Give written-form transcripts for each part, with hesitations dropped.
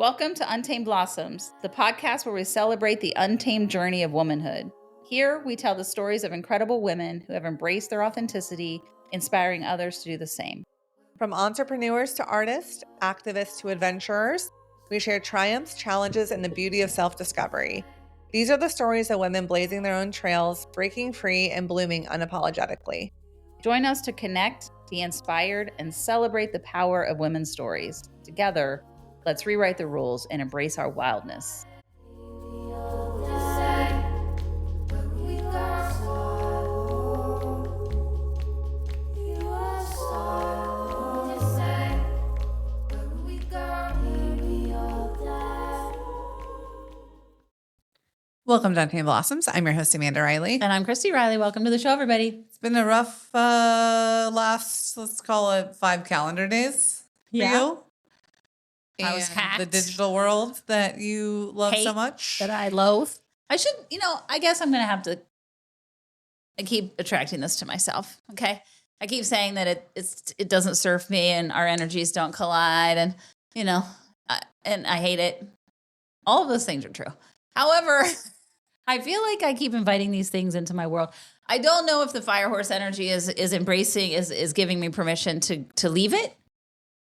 Welcome to Untamed Blossoms, the podcast where we celebrate the untamed journey of womanhood. Here, we tell the stories of incredible women who have embraced their authenticity, inspiring others to do the same. From entrepreneurs to artists, activists to adventurers, we share triumphs, challenges, and the beauty of self-discovery. These are the stories of women blazing their own trails, breaking free, and blooming unapologetically. Join us to connect, be inspired, and celebrate the power of women's stories. Together, let's rewrite the rules and embrace our wildness. Welcome to Untamed Blossoms. I'm your host, Amanda Riley. And I'm Christy Riley. Welcome to the show, everybody. It's been a rough last, let's call it 5 calendar days for you. I was hacked. The digital world that you love so much. That I loathe. I should, I guess I'm going to have to, I keep attracting this to myself, okay? I keep saying that it doesn't serve me and our energies don't collide and, and I hate it. All of those things are true. However, I feel like I keep inviting these things into my world. I don't know if the fire horse energy is embracing, is giving me permission to leave it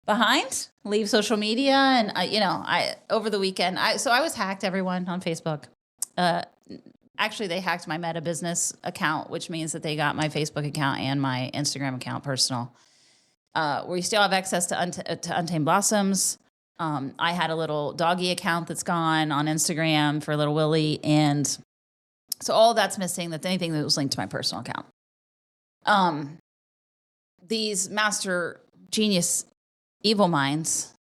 behind, leave social media. And I over the weekend, I was hacked, everyone, on Facebook. Actually, they hacked my Meta business account, which means that they got my Facebook account and my Instagram account personal. We still have access to Untamed Blossoms. I had a little doggy account that's gone on Instagram for little Willie. And so all that's missing. That's anything that was linked to my personal account. These master genius evil minds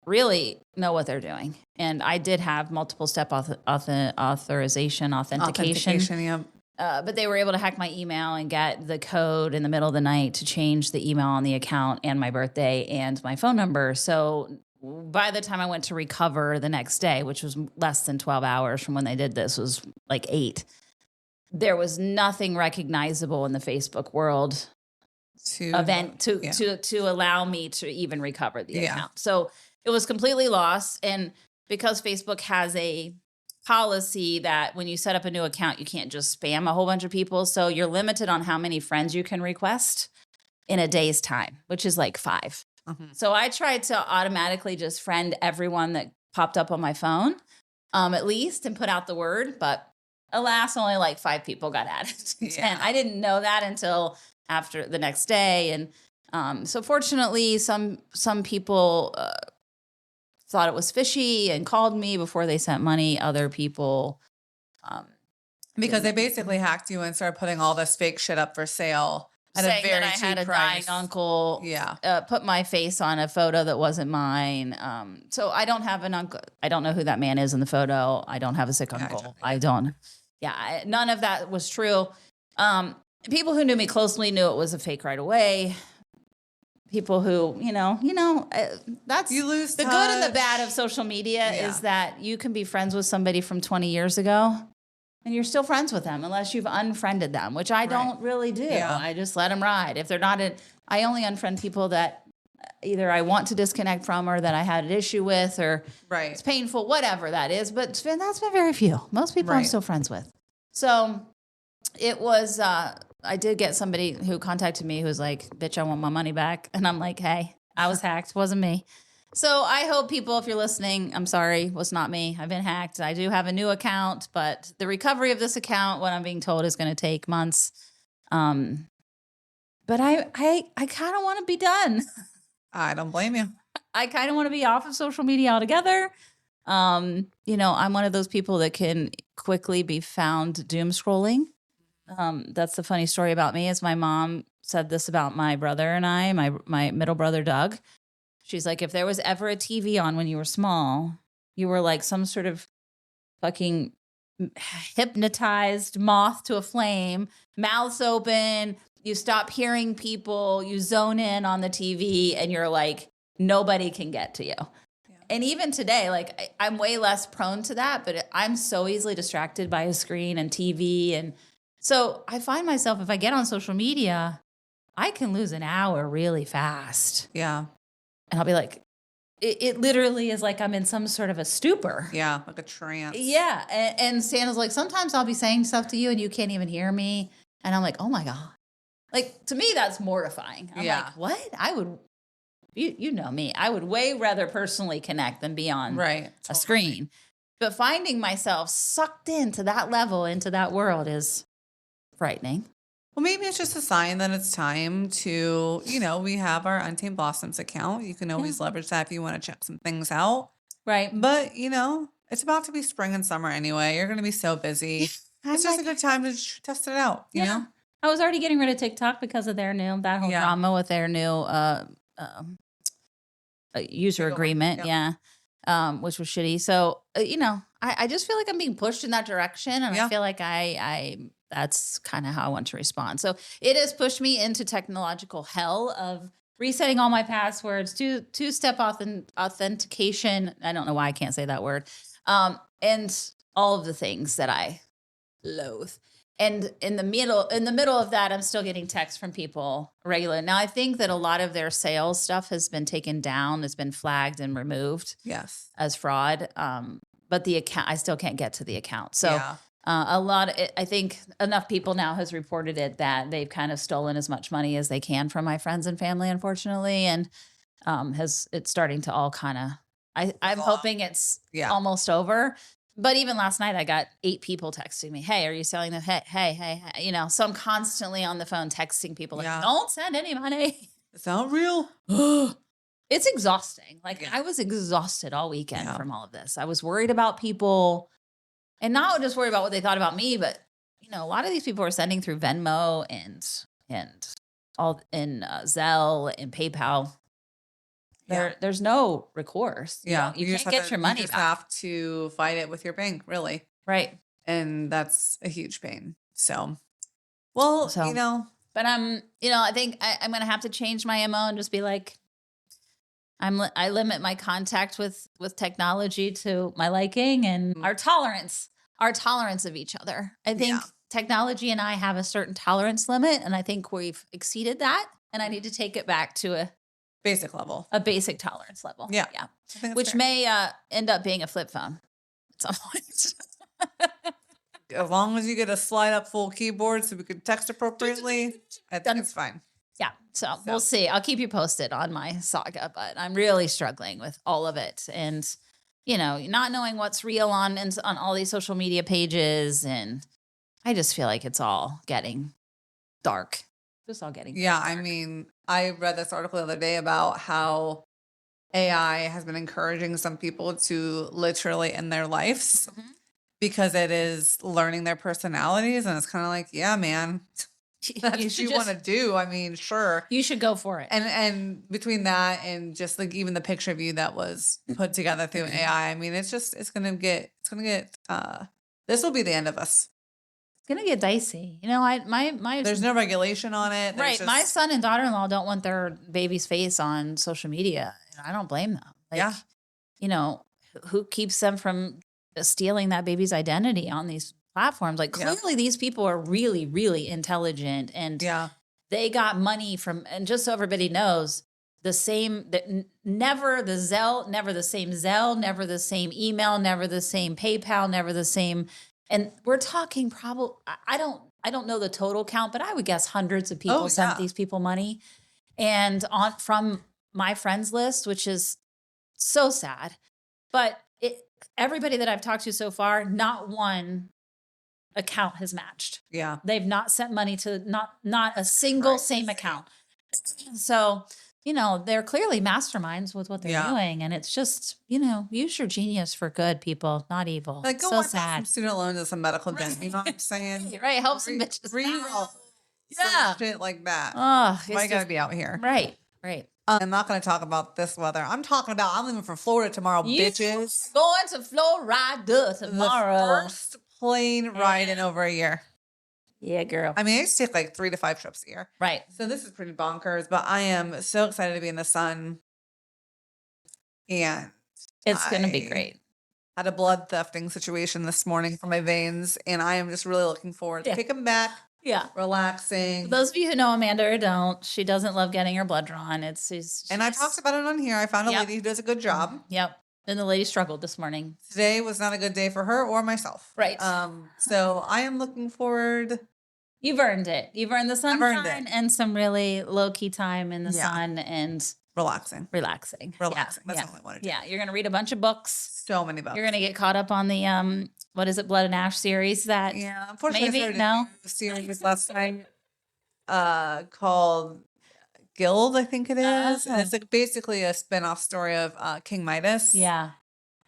really know what they're doing. And I did have multiple step authentication. Yeah. But they were able to hack my email and get the code in the middle of the night to change the email on the account and my birthday and my phone number. So by the time I went to recover the next day, which was less than 12 hours from when they did this, was like 8, there was nothing recognizable in the Facebook world to allow me to even recover the account. So it was completely lost. And because Facebook has a policy that when you set up a new account, you can't just spam a whole bunch of people. So you're limited on how many friends you can request in a day's time, which is like 5. Mm-hmm. So I tried to automatically just friend everyone that popped up on my phone, at least, and put out the word. But alas, only like 5 people got added. 10. I didn't know that until after the next day. And so fortunately, some people thought it was fishy and called me before they sent money. Other people, because they basically hacked you and started putting all this fake shit up for sale at a very that I had a price. dying uncle. Put my face on a photo that wasn't mine. So I don't have an uncle. I don't know who that man is in the photo. I don't have a sick uncle. None of that was true. People who knew me closely knew it was a fake right away. People who, that's you lose the touch. Good and the bad of social media is that you can be friends with somebody from 20 years ago and you're still friends with them unless you've unfriended them, which I don't really do. Yeah. I just let them ride. If they're not, I only unfriend people that either I want to disconnect from or that I had an issue with or it's painful, whatever that is. But that's been very few. Most people I'm still friends with. So it was, I did get somebody who contacted me who was like, bitch, I want my money back. And I'm like, hey, I was hacked. Wasn't me. So I hope people, if you're listening, I'm sorry, was not me. I've been hacked. I do have a new account, but the recovery of this account, what I'm being told, is going to take months. But I kind of want to be done. I don't blame you. I kind of want to be off of social media altogether. I'm one of those people that can quickly be found doom scrolling. That's the funny story about me is my mom said this about my brother and I, my middle brother, Doug. She's like, if there was ever a TV on when you were small, you were like some sort of fucking hypnotized moth to a flame, mouths open, you stop hearing people, you zone in on the TV and you're like, nobody can get to you. Yeah. And even today, like I'm way less prone to that, but I'm so easily distracted by a screen and TV. And so I find myself, if I get on social media, I can lose an hour really fast. Yeah. And I'll be like, it literally is like I'm in some sort of a stupor. Yeah, like a trance. Yeah. And Santa's like, sometimes I'll be saying stuff to you and you can't even hear me. And I'm like, oh my God. Like, to me, that's mortifying. I'm Yeah. like, what? I would, you know me, I would way rather personally connect than be on Right. a screen. But finding myself sucked into that level, into that world is frightening. Well, maybe it's just a sign that it's time to, we have our Untamed Blossoms account. You can always leverage that if you want to check some things out. Right. But, it's about to be spring and summer anyway. You're going to be so busy. It's just a good time to test it out, you know? I was already getting rid of TikTok because of that whole drama with their new user agreement. Yeah. Which was shitty. So, I just feel like I'm being pushed in that direction. And I feel like that's kind of how I want to respond. So it has pushed me into technological hell of resetting all my passwords, two-step authentication. I don't know why I can't say that word. And all of the things that I loathe. And in the middle of that, I'm still getting texts from people regularly. Now, I think that a lot of their sales stuff has been taken down, has been flagged and removed as fraud. But the account, I still can't get to the account. So I think enough people now has reported it that they've kind of stolen as much money as they can from my friends and family, unfortunately. And it's starting to all kind of, I'm hoping it's almost over. But even last night, I got 8 people texting me, hey, are you selling them? Hey, so I'm constantly on the phone texting people like, don't send any money. It's not real. It's exhausting. Like I was exhausted all weekend from all of this. I was worried about people and not just worried about what they thought about me, but a lot of these people are sending through Venmo and all in Zelle and PayPal. There's no recourse. You can't get your money back. You just have to fight it with your bank, really. Right. And that's a huge pain. So, but I think I'm going to have to change my MO and just be like, I limit my contact with technology to my liking and our tolerance of each other. I think technology and I have a certain tolerance limit, and I think we've exceeded that. And I need to take it back to a basic tolerance level. Yeah. Which may end up being a flip phone at some point. As long as you get a slide up full keyboard so we can text appropriately, I think it's fine. Yeah. So we'll see. I'll keep you posted on my saga, but I'm really struggling with all of it. And, not knowing what's real on all these social media pages. And I just feel like it's all getting dark. Just all getting dark. I mean, I read this article the other day about how AI has been encouraging some people to literally end their lives because it is learning their personalities. And it's kind of like, yeah, man, that's what you want to do. I mean, sure. You should go for it. And between that and just like even the picture of you that was put together through AI, I mean, it's going to get, this will be the end of us. Gonna get dicey. There's no regulation on it. Right. My son and daughter-in-law don't want their baby's face on social media. And I don't blame them. Like, who keeps them from stealing that baby's identity on these platforms? Like clearly these people are really, really intelligent and they got money from, and just so everybody knows, never the Zelle, never the same Zelle, never the same email, never the same PayPal, never the same. And we're talking probably, I don't know the total count, but I would guess hundreds of people sent these people money. And from my friends list, which is so sad. But everybody that I've talked to so far, not one account has matched. Yeah. They've not sent money to not a single same account. So, they're clearly masterminds with what they're doing. And it's just, use your genius for good, people, not evil. Like, go so sad. Some student loans and some medical debt. You know what I'm saying? Right. Help some bitches. Some shit like that. Oh, why you gotta be out here? Right. I'm not going to talk about this weather. I'm leaving for Florida tomorrow, bitches. Going to Florida tomorrow. The first plane ride in over a year. Yeah, girl. I mean, I used to take like 3 to 5 trips a year. Right. So this is pretty bonkers, but I am so excited to be in the sun. And it's going to be great. Had a blood thefting situation this morning for my veins, and I am just really looking forward to kicking back. Yeah. relaxing. For those of you who know Amanda or don't, she doesn't love getting her blood drawn. And I talked about it on here. I found a lady who does a good job. Yep. And the lady struggled this morning. Today was not a good day for her or myself. Right. So I am looking forward. You've earned it. You've earned the sunshine and some really low key time in the sun and relaxing. Relaxing. That's all I want to do. Yeah. You're going to read a bunch of books. So many books. You're going to get caught up on the, what is it? Blood and Ash series that. Yeah. Unfortunately, maybe I started a series last night, called Guild, I think it is. And it's like basically a spin-off story of King Midas. Yeah.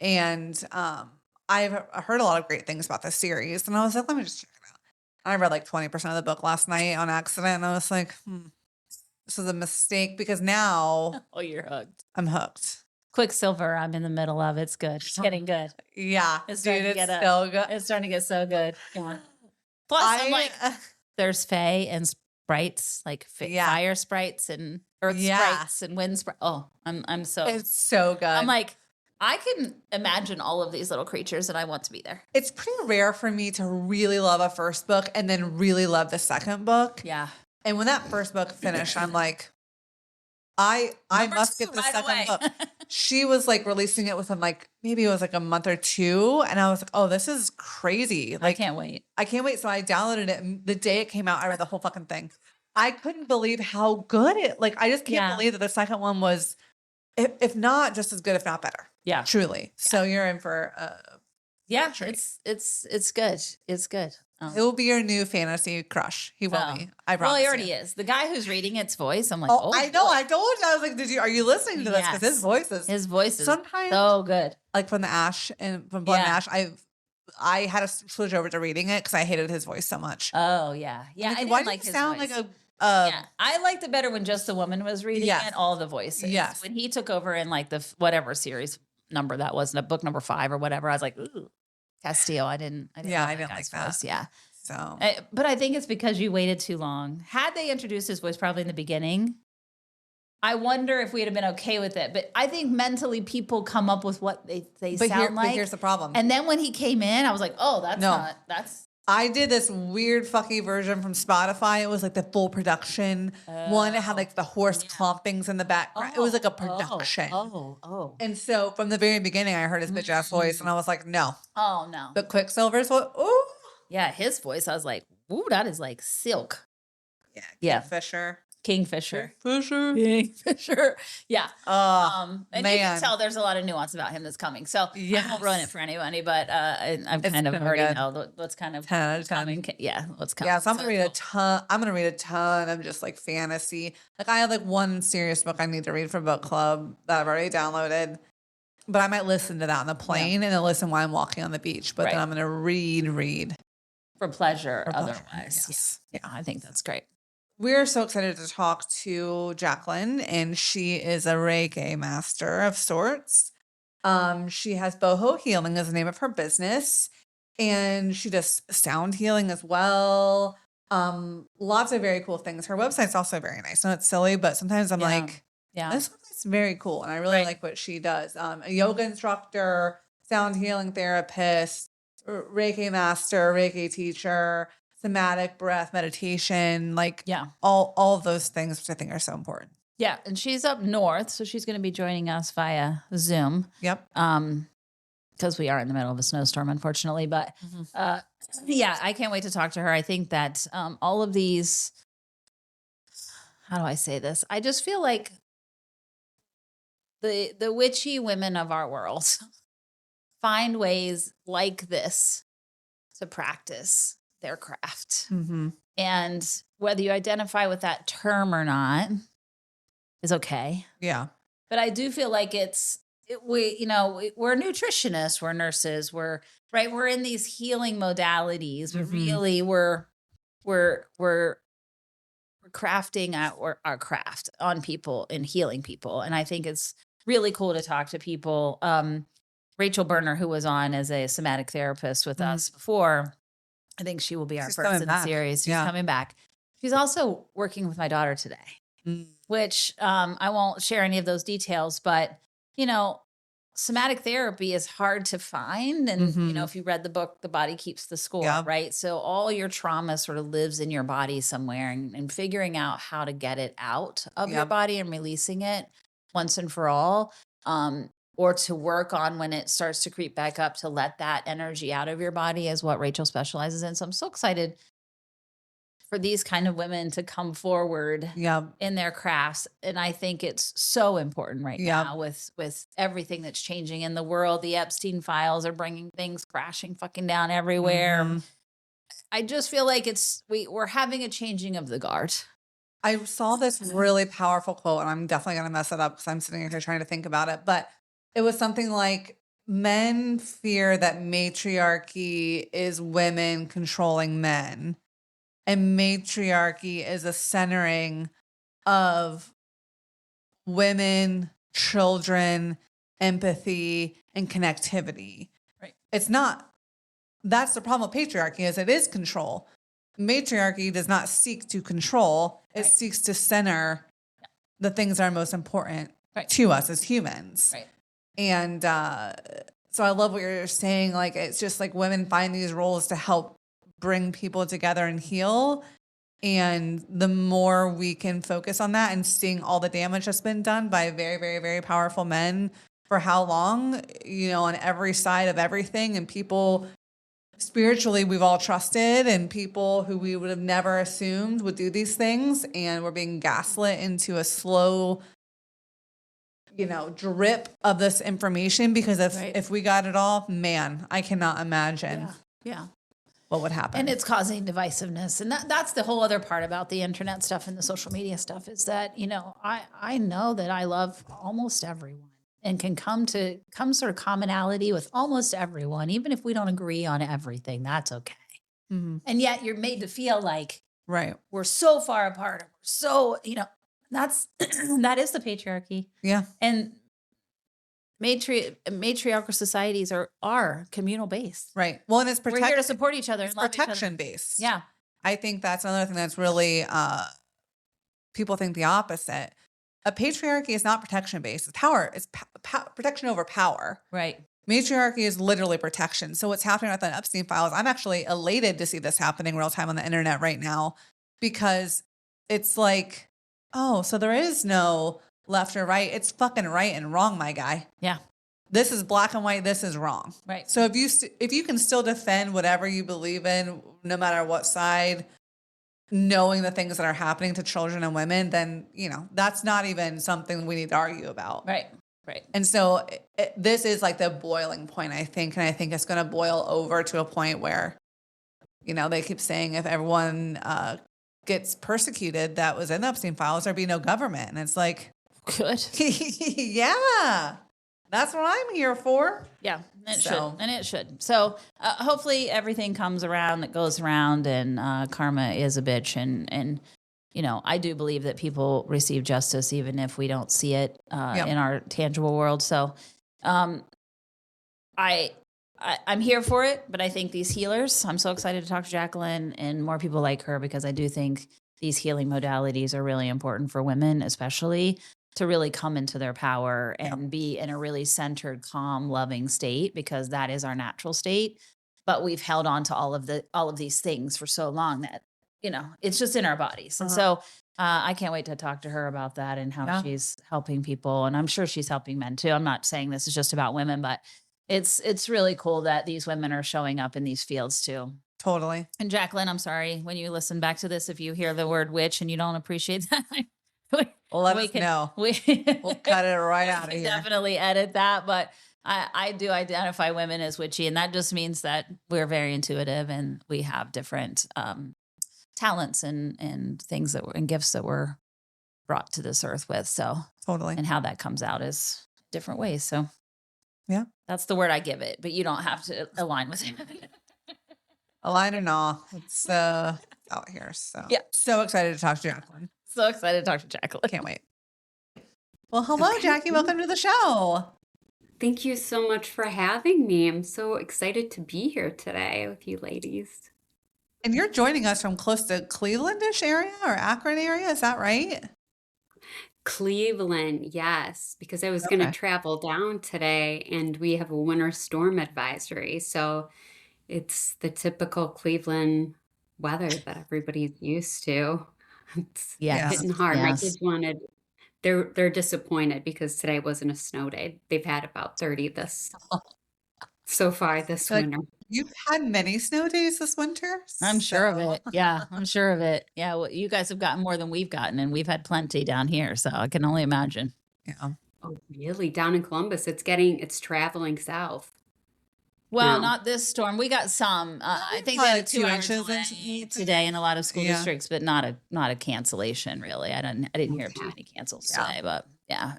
And I've heard a lot of great things about this series. And I was like, let me just check it out. I read like 20% of the book last night on accident. And I was like, this was a mistake because now you're hooked. I'm hooked. Quicksilver, I'm in the middle of. It's good. It's getting good. Yeah. It's starting to get so good. It's starting to get so good. Yeah. Plus, I'm like, there's fae and sprites, like fire sprites and earth sprites and wind sprites. Oh, I'm so. It's so good. I'm like, I can imagine all of these little creatures and I want to be there. It's pretty rare for me to really love a first book and then really love the second book. Yeah. And when that first book finished, I'm like, I must get the second book. She was like releasing it within like, maybe it was like a month or two. And I was like, oh, this is crazy. Like, I can't wait. So I downloaded it. And the day it came out, I read the whole fucking thing. I couldn't believe how good I just can't believe that the second one was, if not just as good, if not better. Yeah. Truly. Yeah. So you're in for it's good. It's good. It will be your new fantasy crush. He will be. I promise. Well, he already is. The guy who's reading its voice, I'm like, I know. Boy. I told you. I was like, are you listening to this? Because his voice is sometimes so good. Like from the Ash and from Blood and Ash, I had to switch over to reading it because I hated his voice so much. Oh yeah, yeah. I didn't like his sound voice. Like a. Yeah, I liked it better when just the woman was reading it. All the voices. Yes. When he took over in like the whatever series number that was, book number 5 or whatever, I was like, ooh, Castillo. I didn't like that. Voice. Yeah. So, but I think it's because you waited too long. Had they introduced his voice probably in the beginning, I wonder if we'd have been okay with it. But I think mentally people come up with what they sound like. But here's the problem. And then when he came in, I was like, oh, that's. I did this weird fucky version from Spotify. It was like the full production one. It had like the horse clompings in the background. It was like a production. And so from the very beginning, I heard his bitch ass voice and I was like, no. Oh, no. But Quicksilver's voice, ooh. Yeah, his voice, I was like, ooh, that is like silk. Yeah. Kingfisher. Yeah. And you can tell there's a lot of nuance about him that's coming. So I won't ruin it for anybody, but I've kind of already know what's kind of coming. Yeah, what's coming. Yeah, so I'm going to read a ton. I'm going to read a ton of just like fantasy. Like I have like one serious book I need to read for book club that I've already downloaded. But I might listen to that on the plane and then listen while I'm walking on the beach. But then I'm going to read. For pleasure, otherwise. Yes. Yeah, I think that's great. We're so excited to talk to Jacqueline, and she is a Reiki master of sorts. She has boho healing as the name of her business, and she does sound healing as well. Lots of very cool things. Her website's also very nice. I know it's silly, but sometimes I'm like, this one's very cool, and I really like what she does. A yoga instructor, sound healing therapist, Reiki master, Reiki teacher, somatic breath meditation, all of those things, which I think are so important. Yeah. And she's up north, so she's going to be joining us via Zoom. Yep. Because we are in the middle of a snowstorm, unfortunately. But I can't wait to talk to her. I think that all of these, how do I say this? I just feel like the witchy women of our world find ways like this to practice their craft. Mm-hmm. And whether you identify with that term or not is okay. Yeah. But I do feel like we're nutritionists, we're nurses, we're in these healing modalities. We're crafting our craft on people and healing people. And I think it's really cool to talk to people. Rachel Berner, who was on as a somatic therapist with us before, I think she will be our first in the series. She's coming back. She's also working with my daughter today, which I won't share any of those details, but somatic therapy is hard to find. And, Mm-hmm. if you read the book, The Body Keeps the Score, Yeah. right? So all your trauma sort of lives in your body somewhere, and figuring out how to get it out of your Yep. body and releasing it once and for all. Or to work on when it starts to creep back up, to let that energy out of your body is what Rachel specializes in. So I'm so excited for these kind of women to come forward Yep. in their crafts. And I think it's so important right Yep. now with everything that's changing in the world. The Epstein files are bringing things crashing fucking down everywhere. Mhm. I just feel like we're having a changing of the guard. I saw this really powerful quote, and I'm definitely going to mess it up because I'm sitting here trying to think about it. But it was something like, men fear that matriarchy is women controlling men, and matriarchy is a centering of women, children, empathy, and connectivity. Right. It's not. That's the problem with patriarchy, is it is control. Matriarchy does not seek to control. It Right. seeks to center the things that are most important Right. to us as humans. Right. And so I love what you're saying. Like, it's just like women find these roles to help bring people together and heal. And the more we can focus on that and seeing all the damage that's been done by very, very, very powerful men for how long, on every side of everything, and people spiritually we've all trusted, and people who we would have never assumed would do these things, and we're being gaslit into a slow drip of this information, because if we got it all, man, I cannot imagine Yeah. what would happen. And it's causing divisiveness. And that's the whole other part about the internet stuff and the social media stuff, is that, I know that I love almost everyone and can come sort of commonality with almost everyone, even if we don't agree on everything. That's okay. Mhm. And yet you're made to feel like Right. we're so far apart. We're so, that's that is the patriarchy. Yeah. And matriarchal societies are communal based. Right. Well, and it's We're here to support each other and love each other. protection based. Yeah. I think that's another thing that's really, people think the opposite. A patriarchy is not protection based. It's power. It's protection over power. Right. Matriarchy is literally protection. So what's happening with the Epstein files, I'm actually elated to see this happening real time on the internet right now, because it's like, oh, so there is no left or right. It's fucking right and wrong, my guy. Yeah. This is black and white. This is wrong. Right. So if you can still defend whatever you believe in, no matter what side, knowing the things that are happening to children and women, then, that's not even something we need to argue about. Right. Right. And so this is like the boiling point, I think. And I think it's going to boil over to a point where, they keep saying if everyone gets persecuted that was in the Epstein files, there'd be no government. And it's like, good. Yeah, that's what I'm here for. Yeah, it should. So hopefully everything comes around that goes around, and karma is a bitch. And I do believe that people receive justice even if we don't see it in our tangible world. So I'm here for it, but I think these healers, I'm so excited to talk to Jacqueline and more people like her, because I do think these healing modalities are really important for women, especially to really come into their power and be in a really centered, calm, loving state, because that is our natural state. But we've held on to all of these things for so long that, it's just in our bodies. And so I can't wait to talk to her about that and how she's helping people. And I'm sure she's helping men too. I'm not saying this is just about women, but it's really cool that these women are showing up in these fields too. Totally. And Jacqueline, I'm sorry, when you listen back to this, if you hear the word witch and you don't appreciate that, let us know. We'll cut it right out of here. Definitely edit that. But I do identify women as witchy, and that just means that we're very intuitive and we have different talents and things and gifts that we're brought to this earth with. So totally. And how that comes out is different ways. So yeah, that's the word I give it, but you don't have to align with it. Align or not, it's out here. So so excited to talk to Jacqueline. So excited to talk to Jacqueline. Can't wait. Well, hello, Jackie. Welcome to the show. Thank you so much for having me. I'm so excited to be here today with you ladies. And you're joining us from close to Cleveland-ish area or Akron area. Is that right? Cleveland, yes, because I was going to Okay. travel down today and we have a winter storm advisory. So it's the typical Cleveland weather that everybody's used to. It's Yeah. Yes. hitting hard. My Yes. kids wanted, they're disappointed because today wasn't a snow day. They've had about 30 so far this Like, winter. you've had many snow days this winter, I'm sure of so it. Yeah, I'm sure of it. Yeah, well, you guys have gotten more than we've gotten, and we've had plenty down here, so I can only imagine. yeah. Oh, really? Down in Columbus, it's traveling south Well, now. not this storm. We got some. I think they had Probably a 2 2-hour inches delay today in a lot of school Yeah. districts, but not a cancellation really. I didn't hear of too Okay. many cancels Yeah. today, but yeah,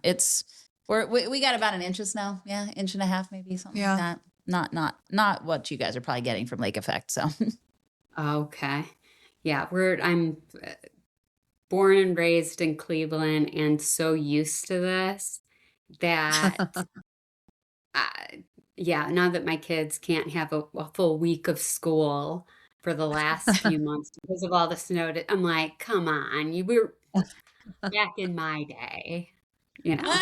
we got about an inch of snow. Yeah, inch and a half maybe, something Yeah. like that. Not what you guys are probably getting from lake effect. So Okay. Yeah, I'm born and raised in Cleveland and so used to this that, yeah, now that my kids can't have a full week of school for the last few months because of all the snow, I'm like, come on, you were back in my day, you know.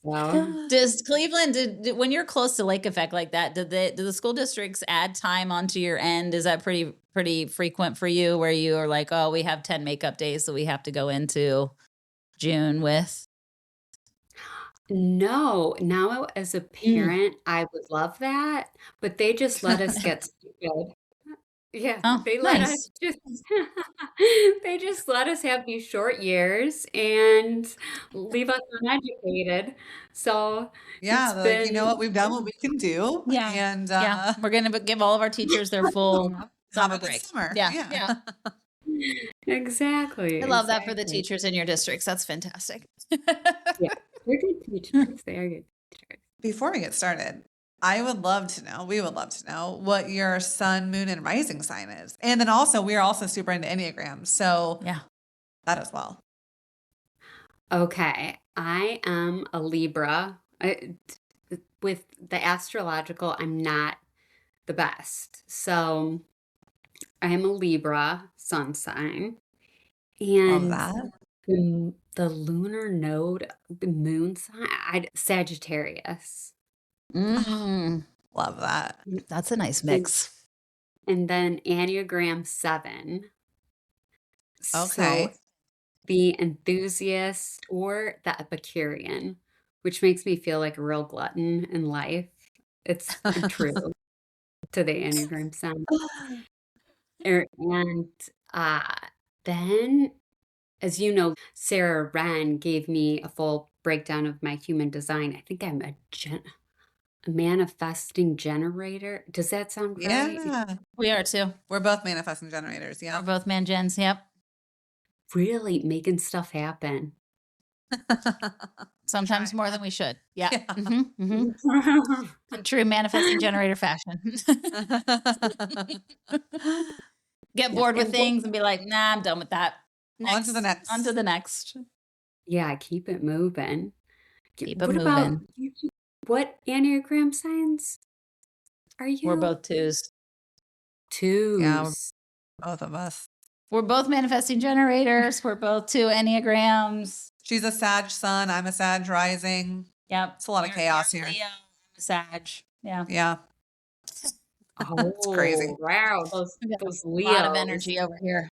So, does Cleveland when you're close to lake effect like that, do the school districts add time onto your end? Is that pretty frequent for you where you are like, oh, we have 10 makeup days, so we have to go into June with? no, now as a parent, I would love that, but they just let us get stupid. Yeah, Oh, they let us nice. just they just let us have these short years and leave us uneducated. So Yeah, it's they're like, "You know what? been We've done what we can do, Yeah. and, Yeah. We're going to give all of our teachers their full have summer a good break. summer." Yeah. Yeah. Yeah. exactly, I love that for the exactly. teachers in your districts. That's fantastic. Yeah, they're good teachers. They are good teachers. Before we get started, we would love to know what your sun, moon, and rising sign is. And then also, we are also super into Enneagrams, so Yeah. that as well. Okay, I am a Libra. With the astrological, I'm not the best. So I am a Libra sun sign. Love And that. the lunar node, the moon sign, Sagittarius. Mm, Love that. that's a nice And, mix. and then Enneagram 7. So Okay. the enthusiast or the Epicurean, which makes me feel like a real glutton in life. It's true to the Enneagram 7. And uh, then, as you know, Sarah Wren gave me a full breakdown of my human design. I think I'm a manifesting generator. Does that sound right? Yeah. We are too. We're both manifesting generators. We're Yeah. both man gens. Yep. Really making stuff happen. Sometimes more than we should. Yeah. Yeah. In true manifesting generator fashion. Get Yeah, bored with and things and be like, nah, I'm done with that. On to the next. On to the next. yeah, keep it moving. Keep it What about moving. you? What Enneagram signs are We're you? both twos. Yeah, Twos. both of us. We're both manifesting generators. We're both 2 Enneagrams. She's a Sag sun. I'm a Sag rising. Yep. It's a lot of chaos You're here. Leo, I'm a Sag. Yeah. Yeah. It's crazy. Oh, wow. We got Those a lot of Leos. energy over here.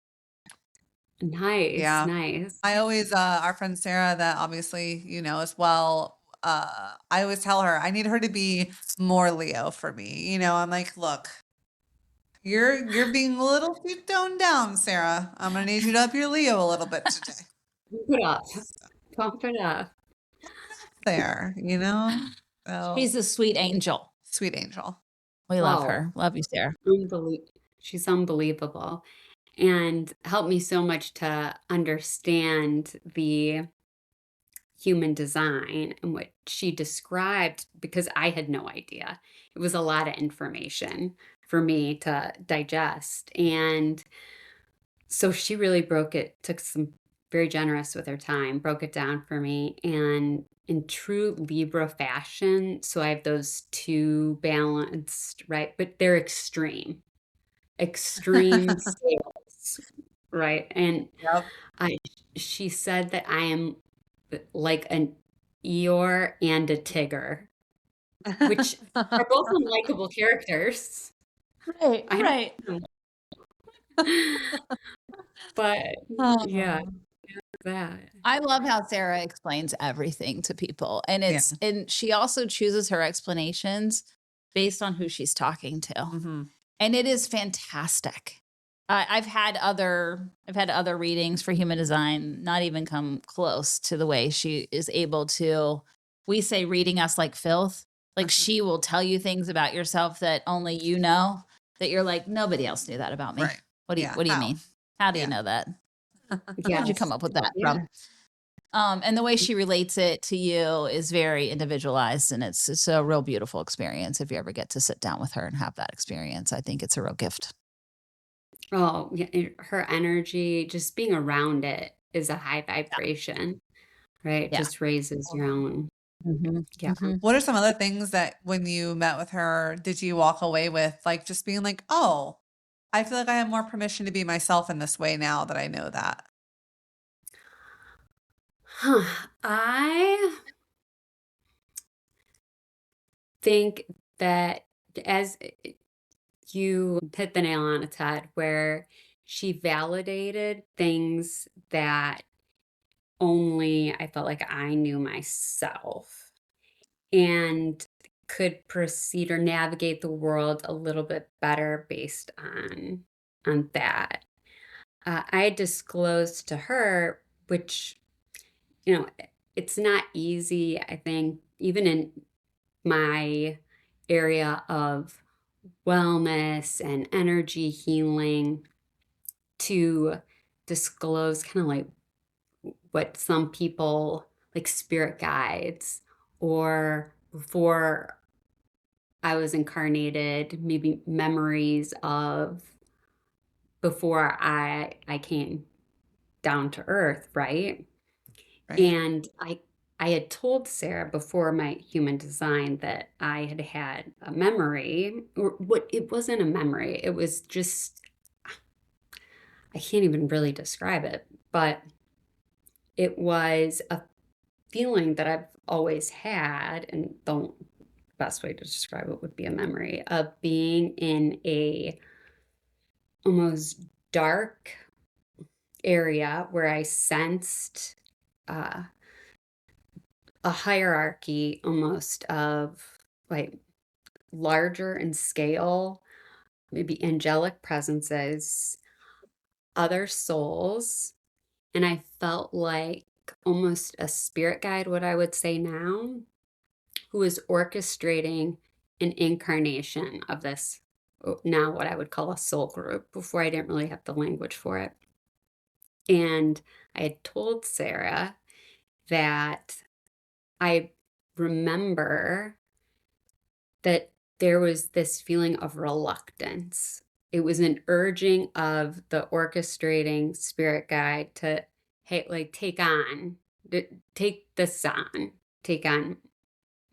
Nice, Yeah. nice. I always, our friend Sarah, that obviously you know as well, I always tell her I need her to be more Leo for me. You know, I'm like, look, you're being a little too toned down, Sarah. I'm gonna need you to up your Leo a little bit today. Pump it up. Pump it up. There, you know. So She's a sweet angel. sweet angel. We love Oh, her. Love you, Sarah. she's unbelievable and helped me so much to understand the human design and what she described because I had no idea. It was a lot of information for me to digest. And so she really took some very generous with her time, broke it down for me. And in true Libra fashion, so I have those two balanced, right? But they're extreme scales, right? And Yep. I, she said that I am like an Eeyore and a Tigger, which are both unlikable characters. Right, I right. know. But yeah, Oh, that. I love how Sarah explains everything to people. And yeah. and she also chooses her explanations based on who she's talking to. Mm-hmm. And it is fantastic. I've had other readings for human design not even come close to the way she is able to, we say, reading us like filth. Like she will tell you things about yourself that only you know, that you're like, nobody else knew that about me. Right. Yeah. What do you How? mean? How do you Yeah. know that? Where'd you Yes. come up with that Yeah. from? And the way she relates it to you is very individualized, and it's a real beautiful experience. If you ever get to sit down with her and have that experience, I think it's a real gift. Oh, yeah, her energy, just being around it is a high vibration, right? It Yeah. just raises your own. Mm-hmm. Yeah. Mm-hmm. What are some other things that when you met with her, did you walk away with like just being like, oh, I feel like I have more permission to be myself in this way now that I know that? I think that as you hit the nail on its head, where she validated things that only I felt like I knew myself and could proceed or navigate the world a little bit better based on that. I had disclosed to her, which it's not easy. I think even in my area of wellness and energy healing to disclose kind of like what some people like spirit guides or before I was incarnated, maybe memories of before I came down to earth, right? Right. And I had told Sarah before my human design that I had had a memory, or what it wasn't a memory. It was just I can't even really describe it, but it was a feeling that I've always had, and the best way to describe it would be a memory of being in a almost dark area where I sensed uh, a hierarchy almost of like larger in scale, maybe angelic presences, other souls. And I felt like almost a spirit guide, what I would say now, who is orchestrating an incarnation of this, now what I would call a soul group. Before I didn't really have the language for it. And I had told Sarah that I remember that there was this feeling of reluctance. It was an urging of the orchestrating spirit guide to, hey, like take this on, take on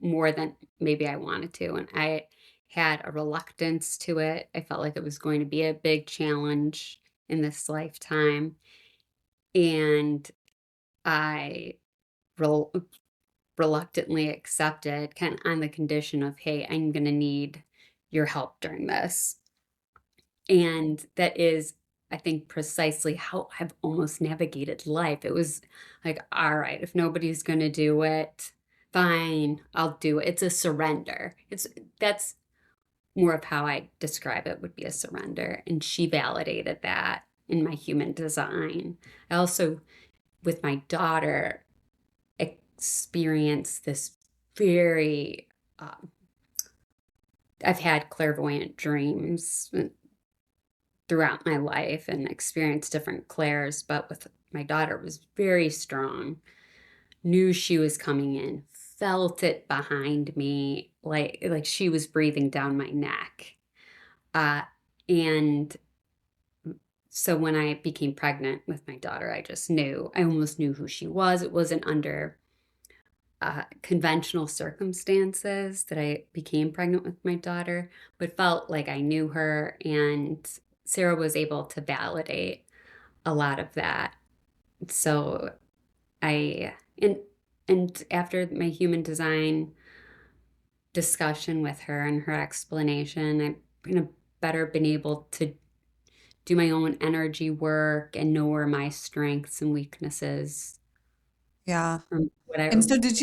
more than maybe I wanted to. And I had a reluctance to it. I felt like it was going to be a big challenge in this lifetime. And I rel- reluctantly accepted, kind of on the condition of, hey, I'm going to need your help during this. And that is, I think, precisely how I've almost navigated life. It was like, all right, if nobody's going to do it, fine, I'll do it. It's a surrender. That's more of how I describe it, would be a surrender. And she validated that in my human design. I also, with my daughter, experienced this very, I've had clairvoyant dreams throughout my life and experienced different clairs, but with my daughter, it was very strong. Knew she was coming in, felt it behind me, like she was breathing down my neck. And so when I became pregnant with my daughter, I almost knew who she was. It wasn't under conventional circumstances that I became pregnant with my daughter, but felt like I knew her. And Sarah was able to validate a lot of that So I and after my human design discussion with her and her explanation, I've better been able to do my own energy work and know where my strengths and weaknesses Yeah. from what I And so did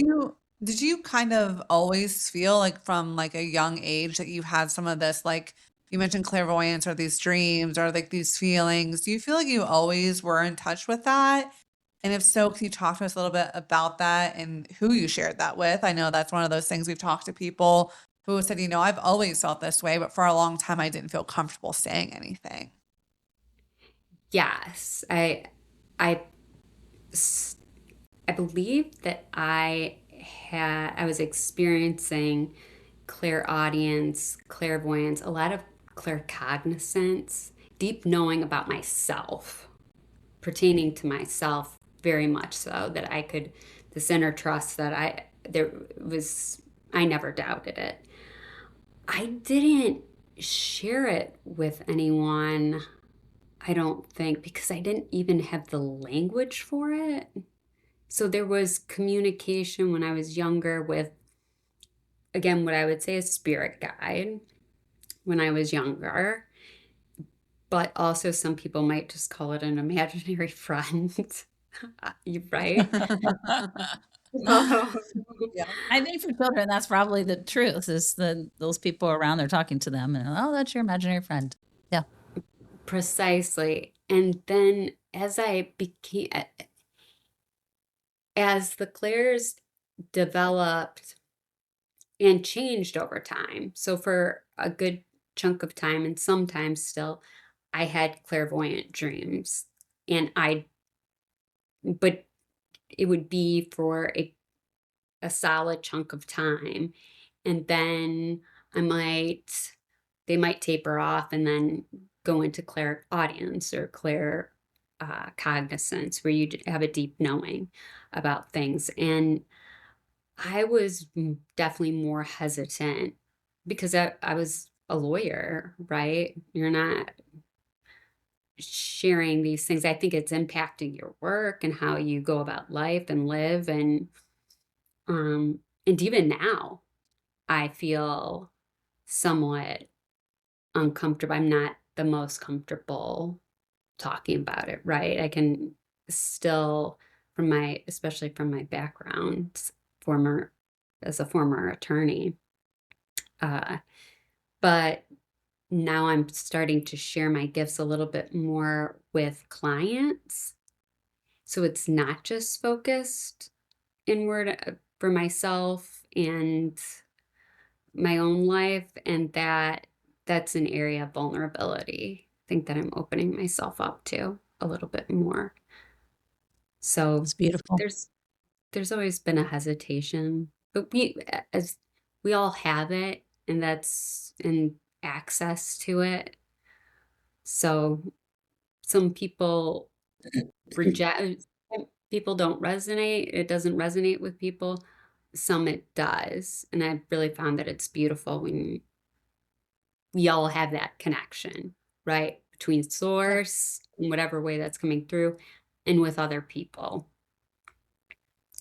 you kind of always feel like from like a young age that you had some of this, like you mentioned clairvoyance or these dreams or like these feelings? Do you feel like you always were in touch with that? And if so, can you talk to us a little bit about that and who you shared that with? I know that's one of those things we've talked to people who said, I've always felt this way, but for a long time I didn't feel comfortable saying anything. yes, I s- I believe that I was experiencing clairaudience, clairvoyance, a lot of claircognizance, deep knowing about myself, pertaining to myself very much so that I could this inner trust that I never doubted it. I didn't share it with anyone, I don't think, because I didn't even have the language for it. So there was communication when I was younger with, again, what I would say a spirit guide when I was younger, but also some people might just call it an imaginary friend. You right? So, Yeah. I think for children, that's probably the truth is those people around, they're talking to them and, oh, that's your imaginary friend. Yeah. precisely. And then as the clairs developed and changed over time. So for a good chunk of time and sometimes still, I had clairvoyant dreams. And but it would be for a solid chunk of time. And then they might taper off and then go into clairaudience or cognizance, where you have a deep knowing about things. And I was definitely more hesitant because I was a lawyer, right? You're not sharing these things. I think it's impacting your work and how you go about life and live. And even now, I feel somewhat uncomfortable. I'm not the most comfortable talking about it, right? I can still, especially from my background, former, as a former attorney, uh, but now I'm starting to share my gifts a little bit more with clients. So it's not just focused inward for myself and my own life, and that's an area of vulnerability. I think that I'm opening myself up to a little bit more. So It's beautiful. there's always been a hesitation, but as we all have it, and that's and access to it. So some people reject, people don't resonate. It doesn't resonate with people. Some it does, and I've really found that it's beautiful when we all have that connection, right? Between Yeah. source in whatever way that's coming through and with other people.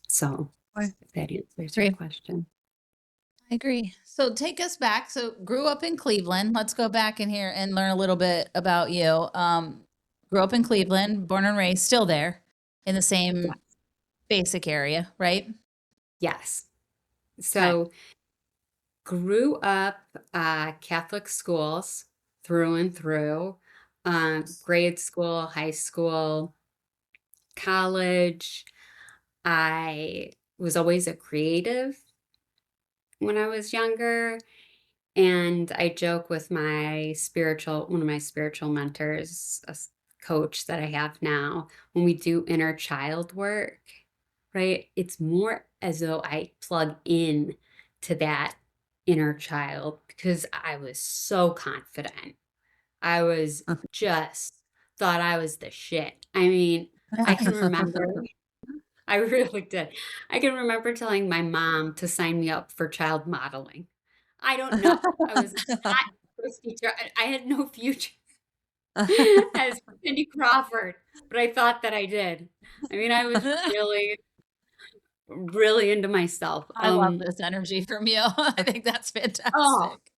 So I- if that answers your Great. question. I agree. So take us back. So grew up in Cleveland. Let's go back in here and learn a little bit about you. Grew up in Cleveland, born and raised, still there in the Yeah. same basic area, right? Yes. Okay. So grew up Catholic schools through and through, grade school, high school, college. I was always a creative when I was younger. And I joke with one of my spiritual mentors, coach that I have now, when we do inner child work, right? It's more as though I plug in to that inner child because I was so confident. I was just thought I was the shit. I mean, I can remember, I really did. I can remember telling my mom to sign me up for child modeling. I don't know. I was not a first teacher. I had no future as Cindy Crawford, but I thought that I did. I mean, I was really, really into myself. I love this energy from you. I think that's Oh, fantastic.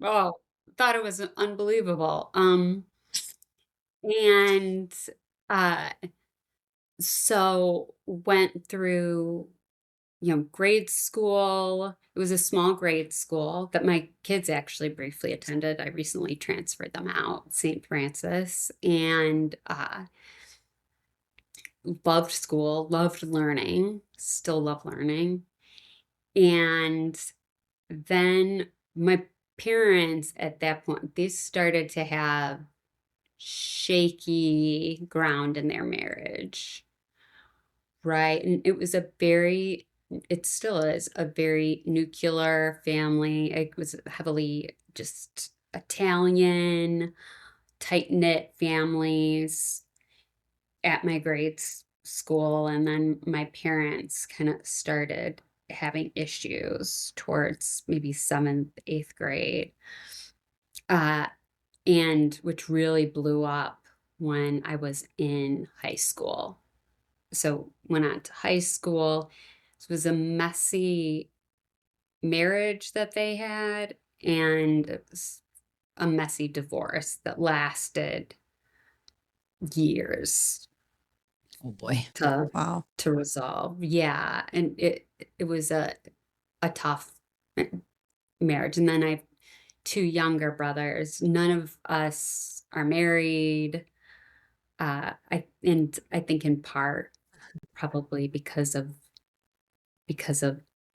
oh, thought it was unbelievable. And uh, so went through, grade school. It was a small grade school that my kids actually briefly attended. I recently transferred them out, St. Francis, and loved school, loved learning, still love learning. And then my parents at that point, they started to have shaky ground in their marriage, right? And it still is a very nuclear family. It was heavily just Italian, tight knit families at my grade school. And then my parents kind of started having issues towards maybe seventh, eighth grade. Uh, and which really blew up when I was in high school. So went on to high school. It was a messy marriage that they had, and it was a messy divorce that lasted years Oh boy. to Wow. to resolve. Yeah, and it was a tough marriage. And then I have two younger brothers. None of us are married. I think in part probably because of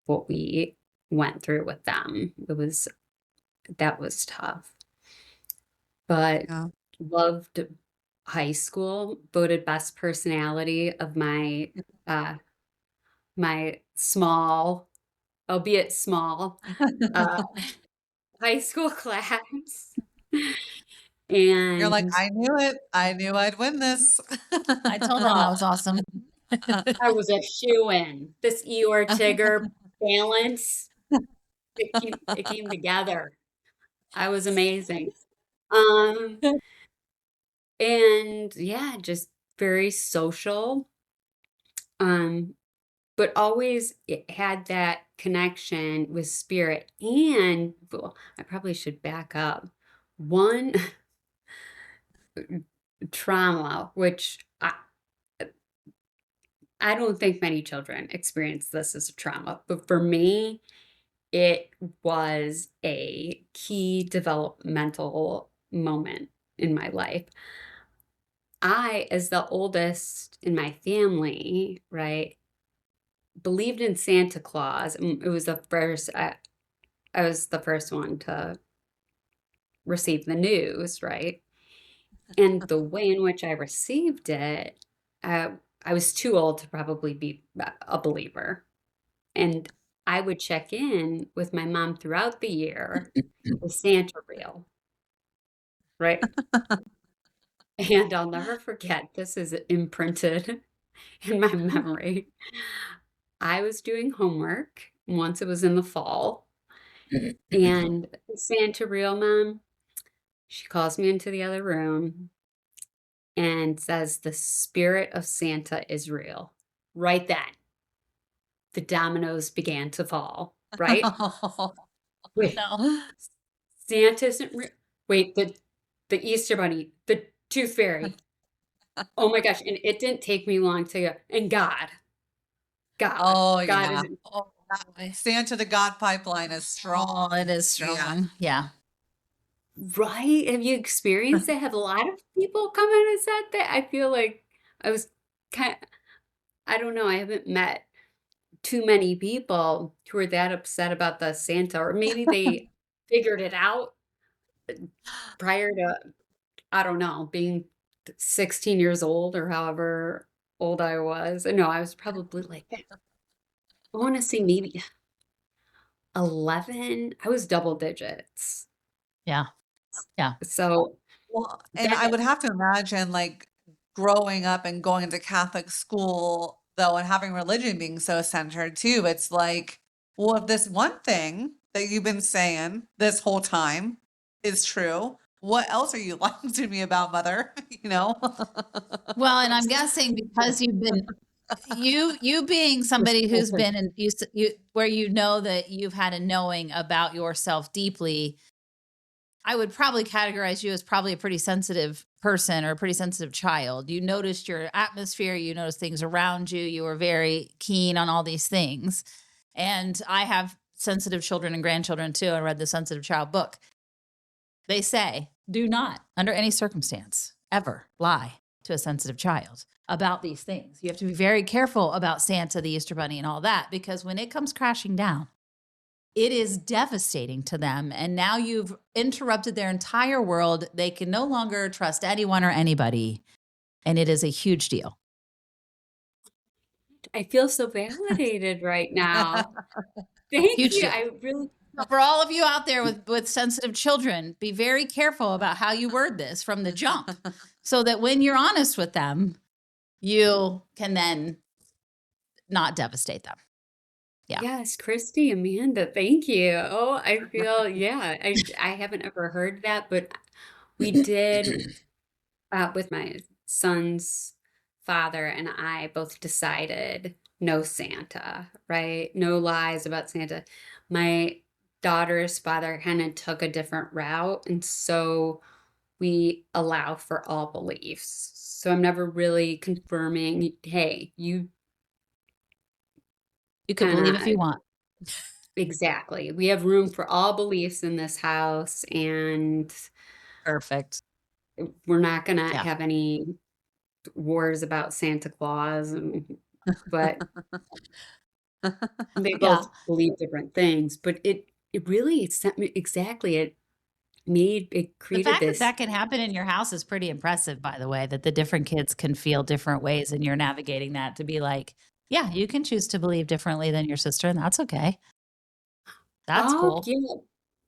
what we went through with them. That was tough. But Yeah. loved high school, voted best personality of uh my small, albeit small, uh high school class. You're like, And I knew it. I knew I'd win this. I told them I oh, was awesome. I was a shoe-in. This Eeyore Tigger balance, it came together. I was amazing. Um, and yeah, just very social. Um, but always it had that connection with spirit. And well, I probably should back up. One trauma, which I don't think many children experience this as a trauma, but for me, it was a key developmental moment in my life. I, as the oldest in my family, right, believed in Santa Claus. It was I was the first one to receive the news, right? And the way in which I received it, I was too old to probably be a believer. And I would check in with my mom throughout the year with Santa real, right? And I'll never forget, this is imprinted in my memory. I was doing homework once, it was in the fall, and Santa real mom, she calls me into the other room and says, "The spirit of Santa is real." Right then, the dominoes began to fall, right? Wait, No. Santa isn't real. Wait, the Easter Bunny, the Tooth Fairy. Oh my gosh! And it didn't take me long to go. And God, Oh, God yeah. isn't Oh boy. Santa the God pipeline is Oh, strong. it is Yeah. strong. Yeah. right. Have you experienced it? Have a lot of people come in and said that? I feel like I was kind. I don't know. I haven't met too many people who are that upset about the Santa, or maybe they figured it out prior to, I don't know, being 16 years old or however old I was. No, I was probably like, I want to say maybe 11. I was double digits. Yeah. Yeah. So Well, and that, I would have to imagine like growing up and going to Catholic school, though, and having religion being so centered too. It's like, well, if this one thing that you've been saying this whole time is true, What else are you lying to me about, mother? You know? Well, and I'm guessing because you've been you being somebody who's been in you where you know that you've had a knowing about yourself deeply, I would probably categorize you as probably a pretty sensitive person or a pretty sensitive child. You noticed your atmosphere, you noticed things around you, you were very keen on all these things. And I have sensitive children and grandchildren too. I read the Sensitive Child book. They say, do not, under any circumstance, ever lie to a sensitive child about these things. You have to be very careful about Santa, the Easter Bunny, and all that, because when it comes crashing down, it is devastating to them. And now you've interrupted their entire world. They can no longer trust anyone or anybody. And it is a huge deal. I feel so validated right now. Thank Huge you. deal. I really, So for all of you out there with sensitive children, be very careful about how you word this from the jump so that when you're honest with them, you can then not devastate them. Yeah. yes, Christy, Amanda, thank you. Oh, I feel, yeah, I haven't ever heard that, but we did with my son's father and I both decided no Santa, right? No lies about Santa. My daughter's father kind of took a different route, and so we allow for all beliefs. So I'm never really confirming, hey, you could believe if kind you of want. exactly. We have room for all beliefs in this house, and Perfect. we're not going to Yeah. have any wars about Santa Claus, but they Yeah. both believe different things. But it really sent me exactly. It The created fact that this. that can happen in your house is pretty impressive, by the way, that the different kids can feel different ways and you're navigating that to be like, yeah, you can choose to believe differently than your sister, and that's okay. That's Oh, cool. yeah.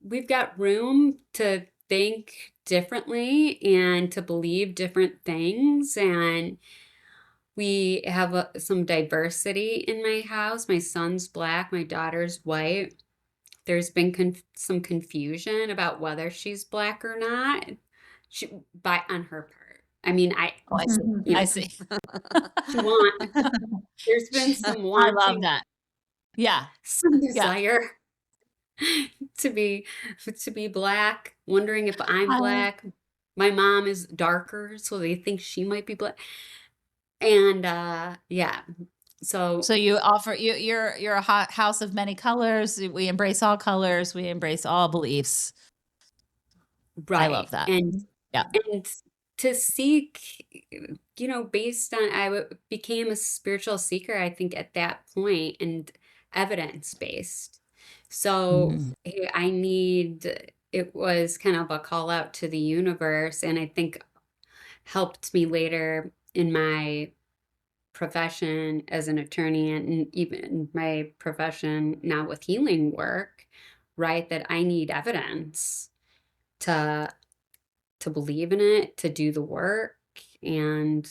We've got room to think differently and to believe different things. And we have some diversity in my house. My son's Black, my daughter's white. There's been some confusion about whether she's Black or not. By on her part. I mean, Oh, I see. you I know, see. she want. There's been some I love wanting, that. Yeah. some Yeah. desire to be Black, wondering if I'm I Black. My mom is darker, so they think she might be Black. And yeah. So So you offer you're a house of many colors. We embrace all colors. We embrace all beliefs. I right. love that. And Yeah. to seek, based on became a spiritual seeker, I think, at that point, and evidence based. So Mhm. hey, it was kind of a call out to the universe, and I think helped me later in my profession as an attorney, and even my profession now with healing work, right? That I need evidence to believe in it, to do the work. And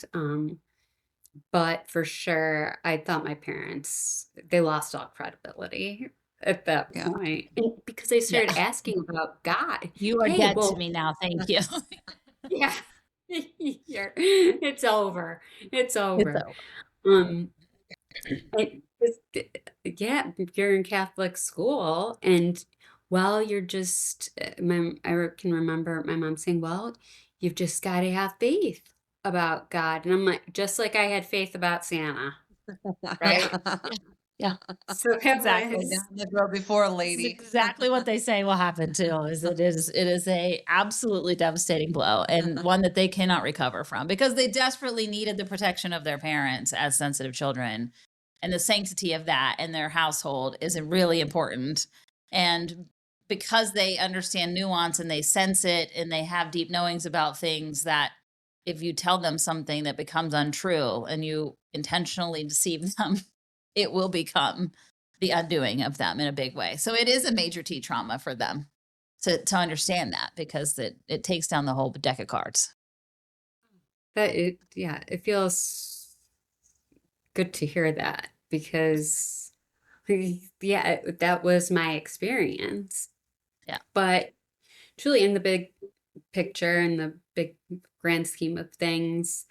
but for sure, I thought my parents, they lost all credibility at that Yeah. point. And because they Yeah. started asking about God. You are Hey, dead to well, me now. Thank you. yeah, it's over. It's It's over. over. Um, it was, yeah, you're in Catholic school, and well, you're just, I can remember my mom saying, well, you've just got to have faith about God. And I'm like, just like I had faith about Santa, Yeah. right? Yeah. So that Exactly. was, Never go before a This is lady. exactly what they say will happen too. It is a absolutely devastating blow and one that they cannot recover from because they desperately needed the protection of their parents as sensitive children, and the sanctity of that in their household is really important. And because they understand nuance and they sense it and they have deep knowings about things, that if you tell them something that becomes untrue and you intentionally deceive them, it will become the undoing of them in a big way. So it is a major T trauma for them to understand that, because it takes down the whole deck of cards. it feels good to hear that, because yeah, that was my experience. Yeah. But truly, in the picture and the big grand scheme of things,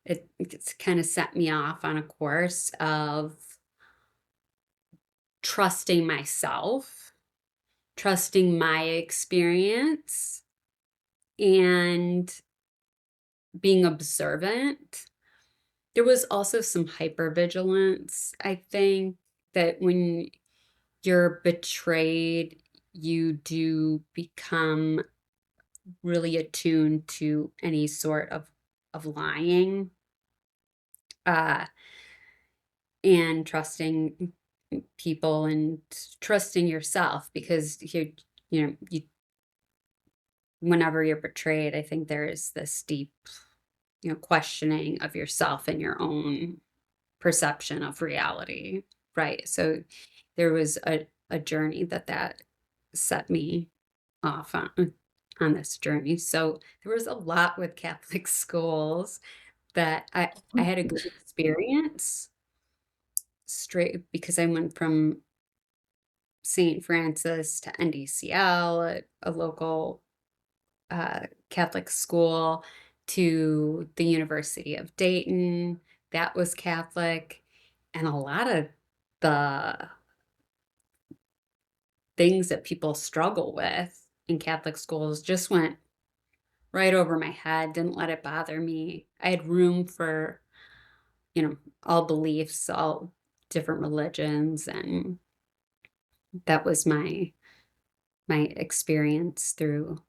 it's kind of set me off on a course of trusting myself, trusting my experience, and being observant. There was also some hypervigilance. I think that when you're betrayed, you do become really attuned to any sort of lying, uh, and trusting people and trusting yourself because you whenever you're betrayed, I think there is this deep, questioning of yourself and your own perception of reality, right? So there was a journey that set me off on this journey. So there was a lot with Catholic schools that I had a good experience straight because I went from St. Francis to NDCL, a local Catholic school, to the University of Dayton. That was Catholic. And a lot of the things that people struggle with in Catholic schools just went right over my head, didn't let it bother me. I had room for, all beliefs, all different religions, and that was my experience through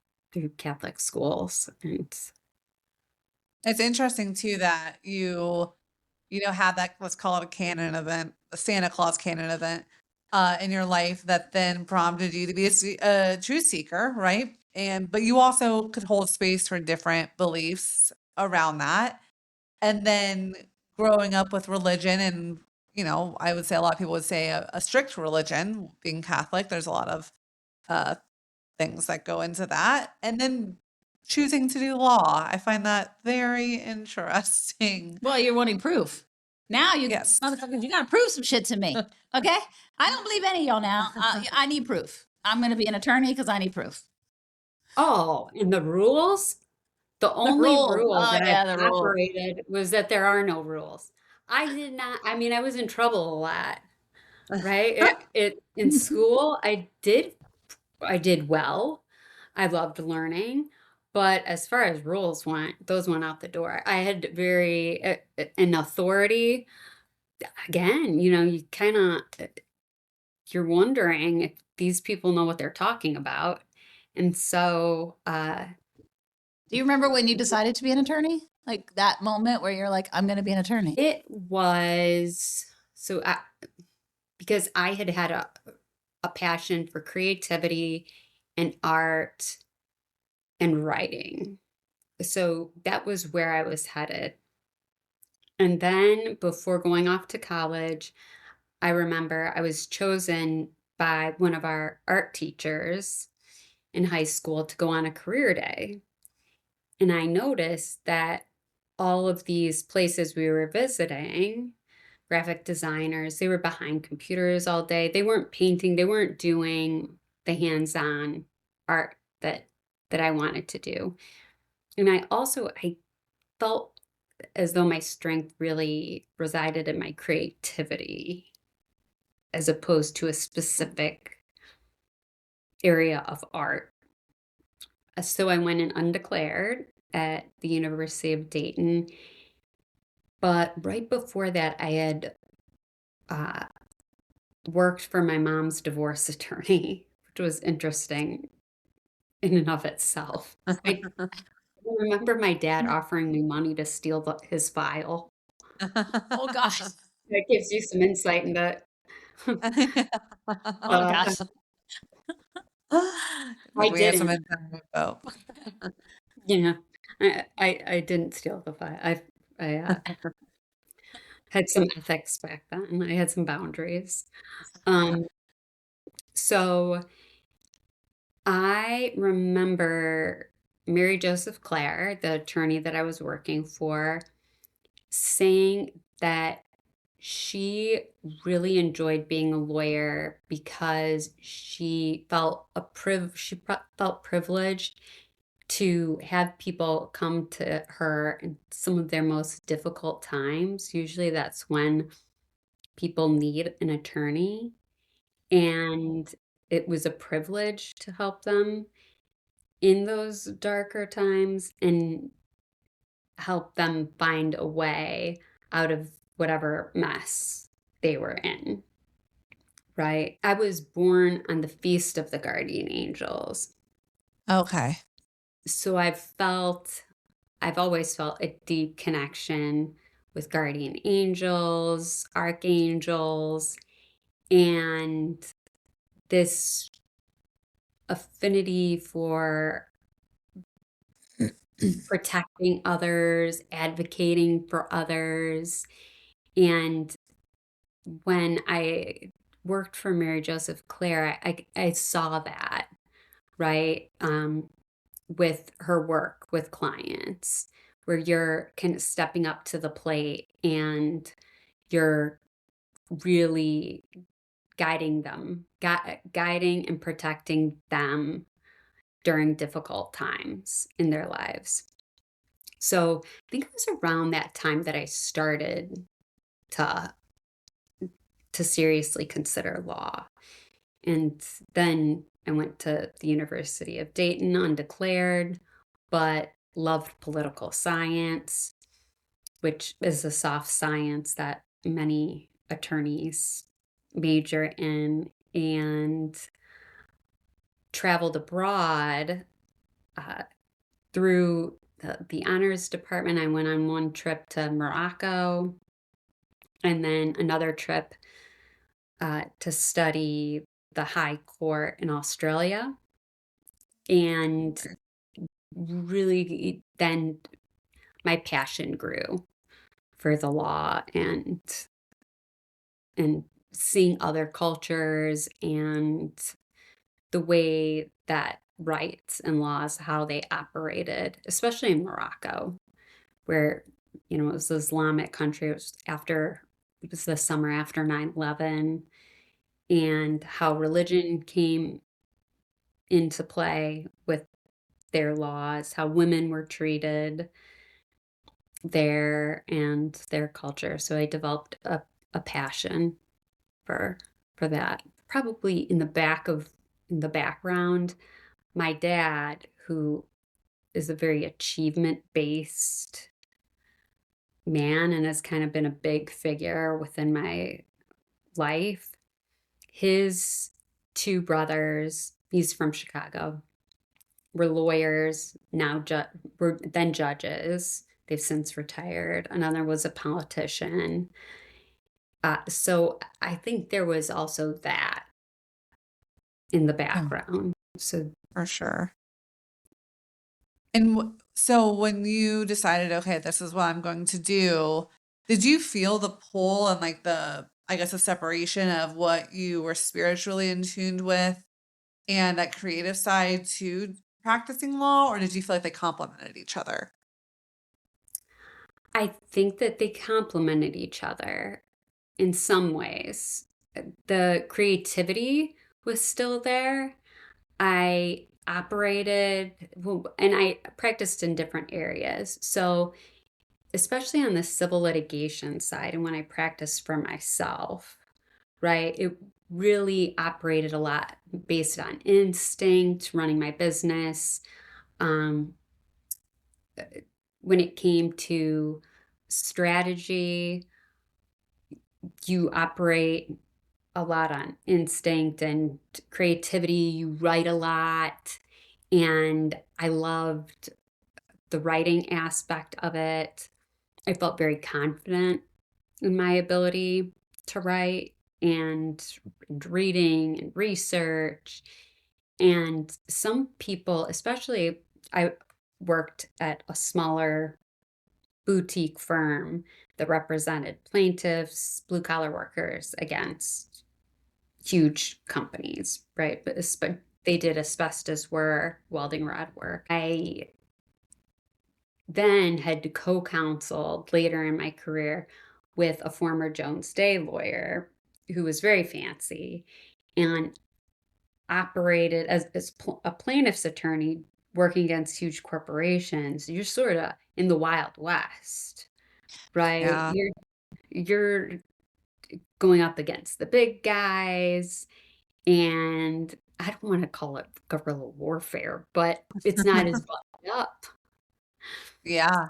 Catholic schools. And It's interesting too that you had that, let's call it a canon event, a Santa Claus canon event, in your life that then prompted you to be a truth seeker, right? But you also could hold space for different beliefs around that. And then growing up with religion and, I would say a lot of people would say a strict religion, being Catholic, there's a lot of uh, things that go into that. And then choosing to do law. I find that very interesting. Well, you're wanting proof. Now Yes. motherfuckers, you gotta prove some shit to me. Okay? I don't believe any of y'all now. I need proof. I'm gonna be an attorney because I need proof. and the rules, the The only rule. rule Oh that yeah, I've the rule. operated was that there are no rules. I did not, I mean, I was in trouble a lot, right? In school, I did well. I loved learning, but as far as rules went, those went out the door. I had very an authority. Again, you kind of you're wondering if these people know what they're talking about, and so Do you remember when you decided to be an attorney? Like that moment where you're like, I'm gonna be an attorney. it was so because I had a passion for creativity and art and writing. So that was where I was headed. And then before going off to college, I remember I was chosen by one of our art teachers in high school to go on a career day. And I noticed that all of these places we were visiting, graphic designers, they were behind computers all day. They weren't painting, they weren't doing the hands-on art that I wanted to do. And I felt as though my strength really resided in my creativity as opposed to a specific area of art. So I went in undeclared at the University of Dayton. But right before that, I had uh, worked for my mom's divorce attorney, which was interesting in and of itself. I remember my dad offering me money to steal his file. Oh gosh. That gives you some insight into. Oh uh, gosh. I We have some didn't. inside info. Yeah, I didn't steal the file. I had some ethics back then. I had some boundaries. Um, so I remember Mary Joseph Clare, the attorney that I was working for, saying that She really enjoyed being a lawyer because felt privileged to have people come to her in some of their most difficult times. Usually that's when people need an attorney, and it was a privilege to help them in those darker times and help them find a way out of whatever mess they were in, right? I was born on the Feast of the Guardian Angels. Okay. So I've always felt a deep connection with guardian angels, archangels, and this affinity for protecting others, advocating for others. And when I worked for Mary Joseph Clare, I saw that, right? With her work with clients, where you're kind of stepping up to the plate and you're really guiding and protecting them during difficult times in their lives. So I think it was around that time that I started to seriously consider law. And then I went to the University of Dayton undeclared, but loved political science, which is a soft science that many attorneys major in, and traveled abroad uh, through the honors department. I went on one trip to Morocco and then another trip to study the High Court in Australia. And really, then my passion grew for the law and seeing other cultures and the way that rights and laws, how they operated, especially in Morocco, where, it was an Islamic country. It was the summer after 9/11, and how religion came into play with their laws, how women were treated there and their culture. So I developed a passion for that. Probably in the background, my dad, who is a very achievement-based man and has kind of been a big figure within my life. His two brothers, he's from Chicago, were lawyers, were then judges. They've since retired. Another was a politician. So I think there was also that in the background. So For sure. And so when you decided, okay, this is what I'm going to do, did you feel the pull and like I guess, the separation of what you were spiritually in tuned with and that creative side to practicing law, or did you feel like they complemented each other? I think that they complemented each other in some ways. The creativity was still there. I operated, well, and I practiced in different areas. So, especially on the civil litigation side, and when I practiced for myself, right, it really operated a lot based on instinct, running my business. Um, when it came to strategy, you operate a lot on instinct and creativity. You write a lot. And I loved the writing aspect of it. I felt very confident in my ability to write and reading and research. And some people, especially, I worked at a smaller boutique firm that represented plaintiffs, blue collar workers against huge companies, right? But they did asbestos work, welding rod work. I then had to co-counsel later in my career with a former Jones Day lawyer who was very fancy and operated as a plaintiff's attorney working against huge corporations. You're sort of in the Wild West, right? Yeah. You're going up against the big guys, and I don't want to call it guerrilla warfare, but it's not as buttoned up. Yeah.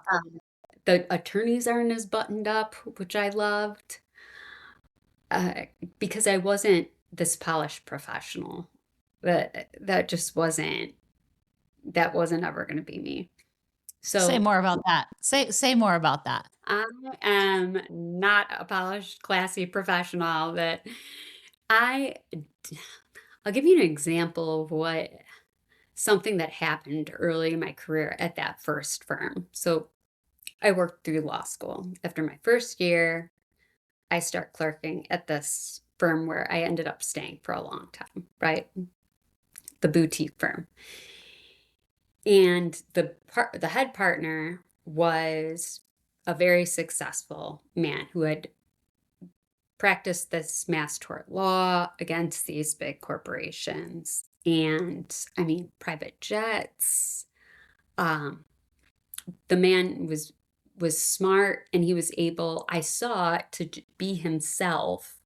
The attorneys aren't as buttoned up, which I loved, because I wasn't this polished professional. That just wasn't ever going to be me. Say So more about that. Say more about that. I am not a polished, classy professional. I'll give you an example of something that happened early in my career at that first firm. So I worked through law school. After my first year, I start clerking at this firm where I ended up staying for a long time, right? The boutique firm. And the head partner was a very successful man who had practiced this mass tort law against these big corporations. And I mean, private jets. The man was smart, and he was able, I saw, to be himself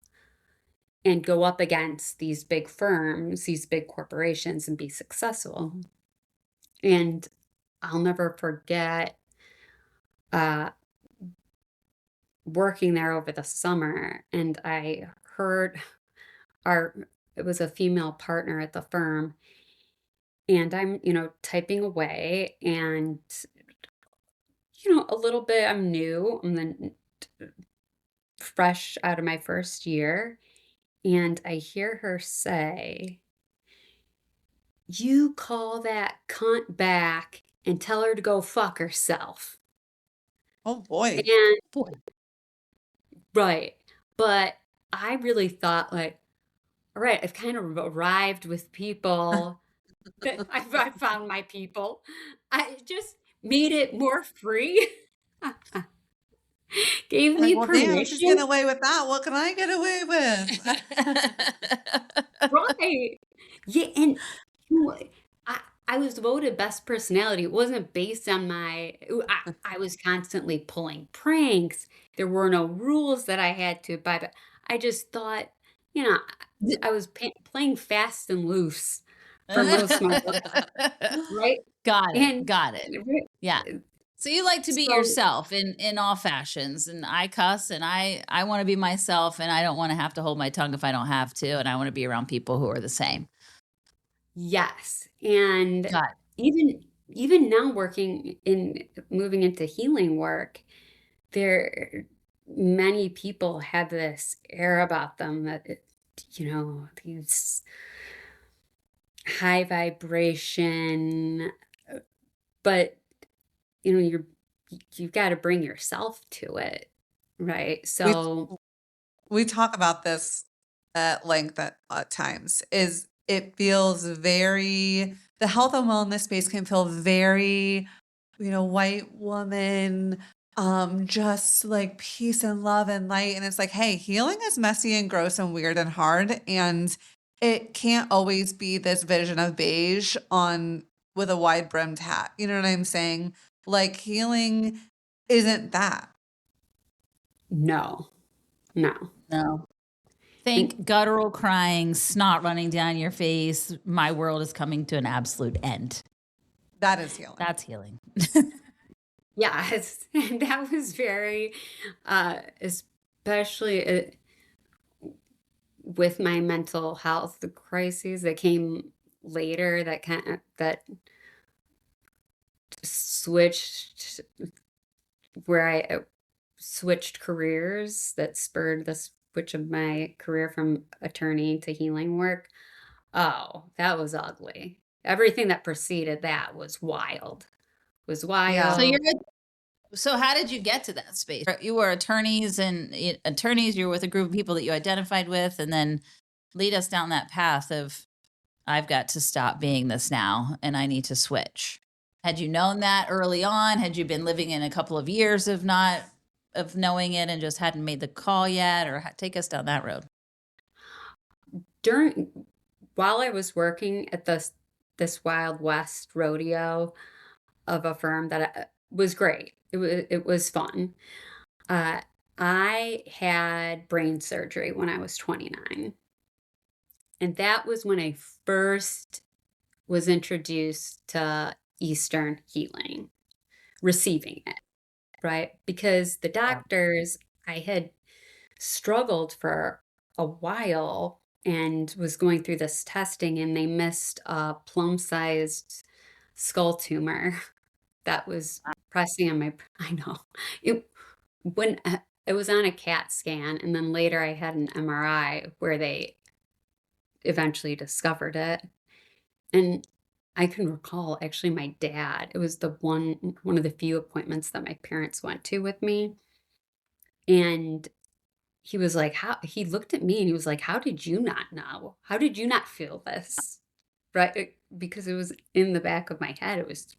and go up against these big firms, these big corporations, and be successful. And I'll never forget working there over the summer, and I heard it was a female partner at the firm, and I'm, typing away, and, a little bit, I'm new, I'm then fresh out of my first year, and I hear her say, "You call that cunt back and tell her to go fuck herself." Oh boy. And Boy. right. But I really thought, like, all right, I've kind of arrived with people. I found my people. I just made it more free. Gave Like, me well, damn, she's getting permission. away with that. What can I get away with? Right. Yeah, and you know, I was voted best personality. It wasn't based on I was constantly pulling pranks. There were no rules that I had to abide by. I just thought, I was playing fast and loose for most of my life, right? Got it. And Got it. Yeah. So you like to be so yourself in all fashions, and I cuss, and I want to be myself, and I don't want to have to hold my tongue if I don't have to, and I want to be around people who are the same. yes, and Got even now moving into healing work, many people have this air about them that these high vibration, but you've got to bring yourself to it, right? So We talk about this at length at times. It feels very, the health and wellness space can feel very, white woman, just like peace and love and light. And it's like, hey, healing is messy and gross and weird and hard. And it can't always be this vision of beige with a wide brimmed hat. You know what I'm saying? Like, healing isn't that. no. No. Think guttural crying, snot running down your face. My world is coming to an absolute end. That is healing. That's healing. Yeah, that was very, especially with my mental health crises that came later, that switched, where I switched careers, that spurred the switch of my career from attorney to healing work. Oh, that was ugly. Everything that preceded that was wild. Yeah. So how did you get to that space? You were attorneys, you were with a group of people that you identified with, and then lead us down that path of, I've got to stop being this now and I need to switch. Had you known that early on? Had you been living in a couple of years of not of knowing it and just hadn't made the call yet, or take us down that road? While I was working at this Wild West rodeo of a firm that was great. It was fun. Uh, I had brain surgery when I was 29. And that was when I first was introduced to Eastern healing, receiving it, right? Because the doctors, I had struggled for a while and was going through this testing, and they missed a plum-sized skull tumor that was pressing on my, I know. It when it was on a CAT scan, and then later I had an MRI where they eventually discovered it. And I can recall actually my dad, it was the one of the few appointments that my parents went to with me. And he was like, he looked at me and he was like, how did you not know? How did you not feel this? Right? Because it was in the back of my head. It was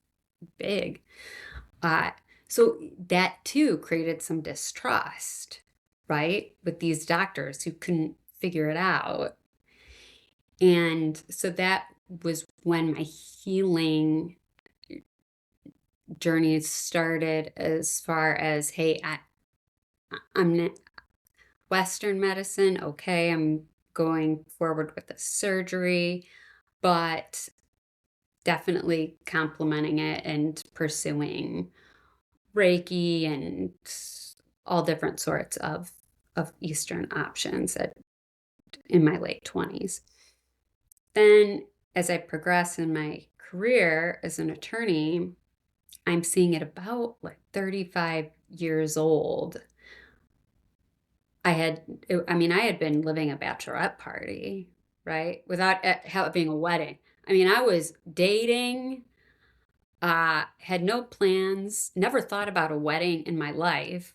big. So that too created some distrust, right? With these doctors who couldn't figure it out. And so that was when my healing journey started, as far as, hey, I'm Western medicine. Okay, I'm going forward with the surgery, but definitely complementing it and pursuing Reiki and all different sorts of Eastern options in my late 20s. Then as I progress in my career as an attorney, I'm seeing it about like 35 years old. I had been living a bachelorette party, right? Without it having a wedding. I mean, I was dating, had no plans, never thought about a wedding in my life,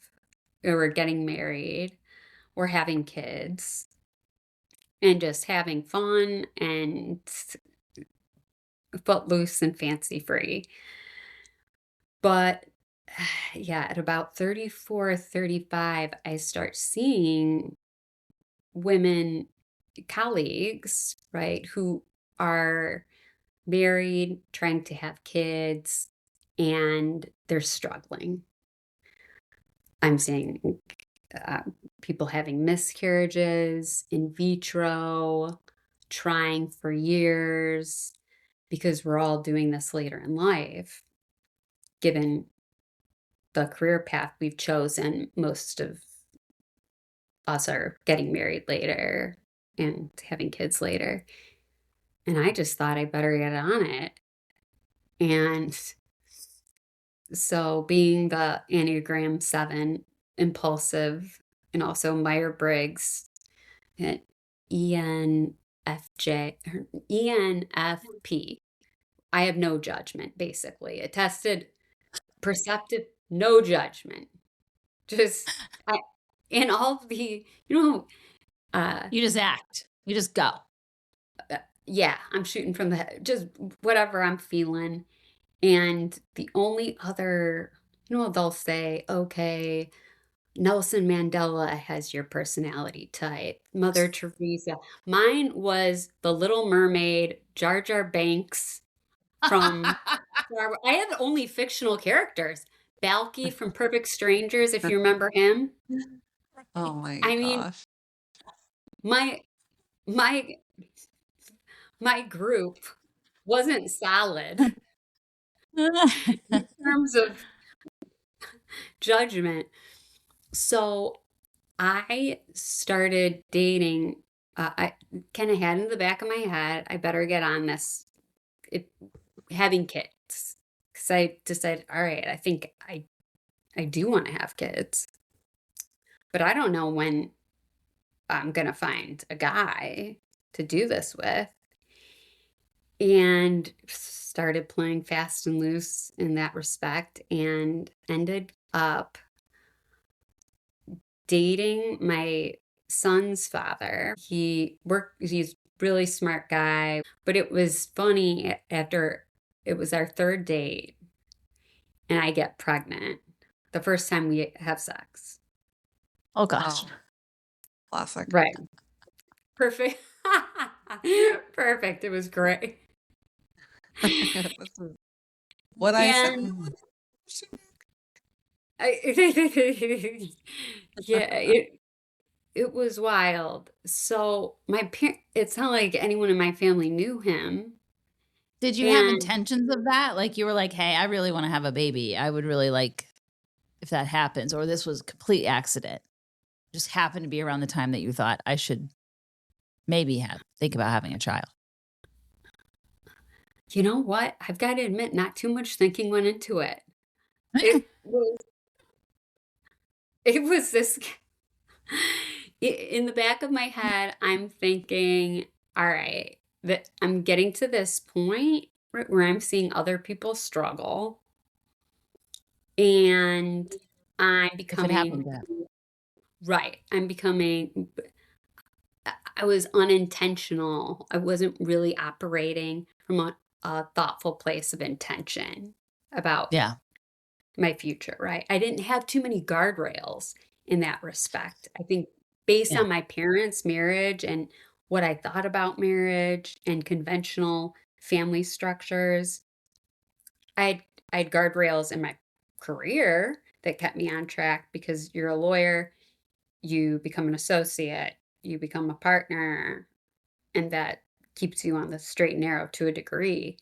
or getting married, or having kids, and just having fun and footloose and fancy free. But yeah, at about 34, 35, I start seeing women colleagues, right, who are married, trying to have kids, and they're struggling. I'm seeing people having miscarriages, in vitro, trying for years, because we're all doing this later in life, given the career path we've chosen. Most of us are getting married later and having kids later. And I just thought I better get on it. And so, being the Enneagram 7, impulsive, and also Myers-Briggs, and ENFJ, or ENFP, I have no judgment, basically. It tested perceptive, no judgment. Just, and all of the, You just act. You just go. yeah, I'm shooting from the head, just whatever I'm feeling. And the only other, they'll say, okay, Nelson Mandela has your personality type, Mother Teresa. Mine was the Little Mermaid, Jar Jar Banks from Star Wars. I had only fictional characters. Balky from Perfect Strangers, if you remember him. Oh my I mean, gosh. my my my group wasn't solid in terms of judgment. So I started dating. I kind of had in the back of my head, I better get on this, having kids. Because I decided, all right, I think I do want to have kids. But I don't know when I'm going to find a guy to do this with. And started playing fast and loose in that respect, and ended up dating my son's father. He's a really smart guy, but it was funny, after it was our third date and I get pregnant. the first time we have sex. Oh gosh. Oh, classic. Right. Perfect. Perfect. It was great. This is what I said. And yeah, it was wild. So it's not like anyone in my family knew him. Did you have And intentions of that? Like you were like, hey, I really want to have a baby. I would really like if that happens, or this was complete accident. Just happened to be around the time that you thought I should maybe think about having a child. you know what? I've got to admit, not too much thinking went into it. It was, it was this in the back of my head, I'm thinking, all right, that I'm getting to this point where I'm seeing other people struggle, and I'm If it happened, becoming right. I was unintentional. I wasn't really operating from a thoughtful place of intention about yeah, my future, right? I didn't have too many guardrails in that respect. I think based yeah, on my parents' marriage and what I thought about marriage and conventional family structures, I had guardrails in my career that kept me on track because you're a lawyer, you become an associate, you become a partner, and that keeps you on the straight and narrow to a degree.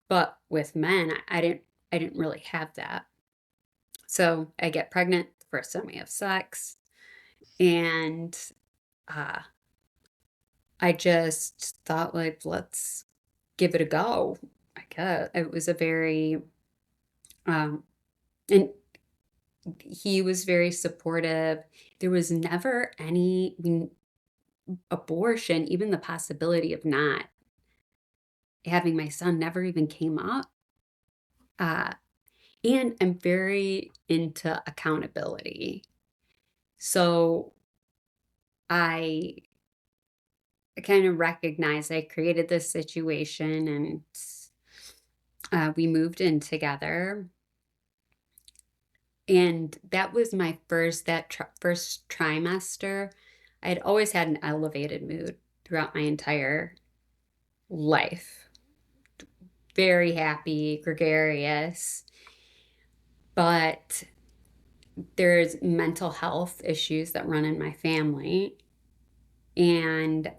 But with men, I didn't really have that. So I get pregnant the first time we have sex, and uh, I just thought, like, let's give it a go. I guess it was a very, um, and he was very supportive. There was never any abortion, even the possibility of not having my son never even came up. Uh, and I'm very into accountability. So I kind of recognized I created this situation, and we moved in together. And that was my first trimester. I had always had an elevated mood throughout my entire life. Very happy, gregarious, but there's mental health issues that run in my family. And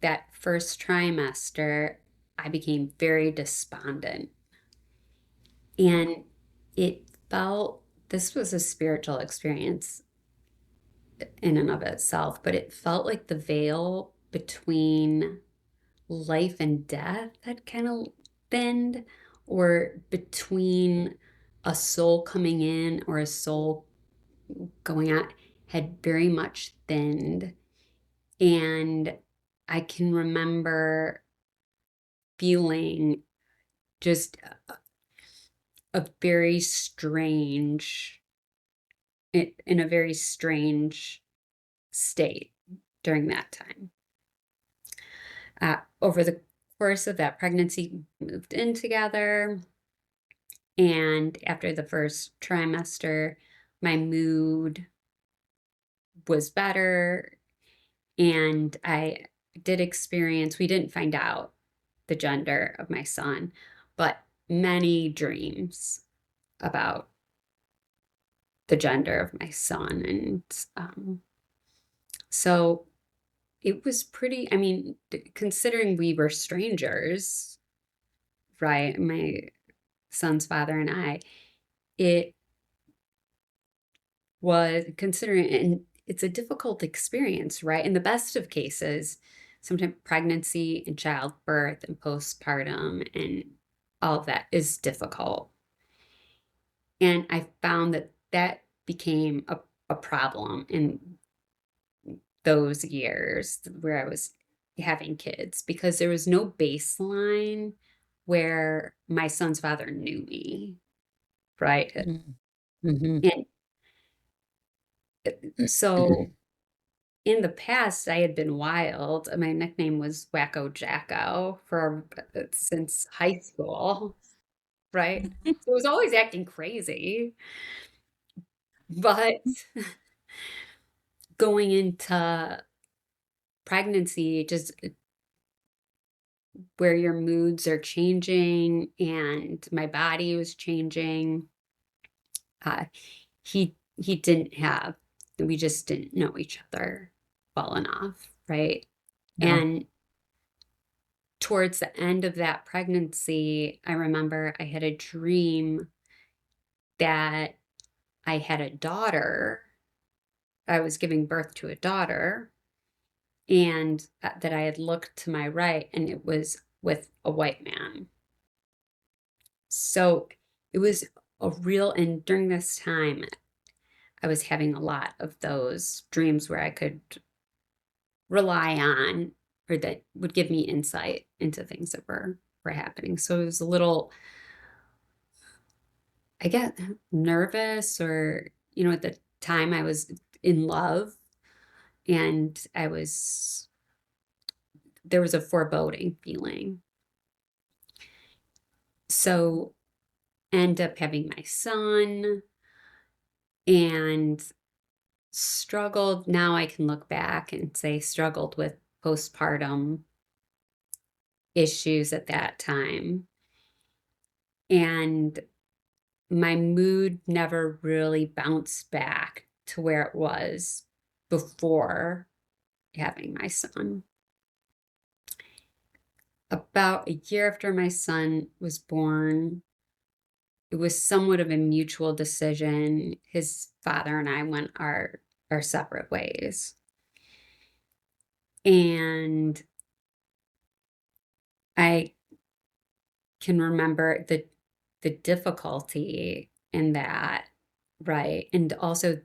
that first trimester, I became very despondent. And it felt, this was a spiritual experience in and of itself, but it felt like the veil between life and death had kind of thinned, or between a soul coming in or a soul going out had very much thinned. And I can remember feeling just a very strange, in a very strange state during that time. Over the course of that pregnancy, moved in together. And after the first trimester, my mood was better. And I did experience, we didn't find out the gender of my son, but many dreams about the gender of my son. And so it was pretty, I mean, considering we were strangers, right? My son's father and I, it was considering, and it's a difficult experience, right? In the best of cases, sometimes pregnancy and childbirth and postpartum and all of that is difficult. And I found that that became a problem in those years where I was having kids, because there was no baseline where my son's father knew me, right? mm-hmm. And so in the past, I had been wild. My nickname was Wacko Jacko since high school, right? So I was always acting crazy. But going into pregnancy, just where your moods are changing and my body was changing, uh, he didn't have, we just didn't know each other well enough, right? No. And towards the end of that pregnancy, I remember I had a dream that I had a daughter. I was giving birth to a daughter, and that I had looked to my right and it was with a white man. So it was a real, and during this time, I was having a lot of those dreams where I could rely on, or that would give me insight into things that were happening. So it was a little, I get nervous, or, at the time I was in love, and there was a foreboding feeling. So end up having my son and struggled. Now I can look back and say struggled with postpartum issues at that time. And my mood never really bounced back to where it was before having my son. About a year after my son was born, it was somewhat of a mutual decision. His father and I went our separate ways. And I can remember the difficulty in that, right? And also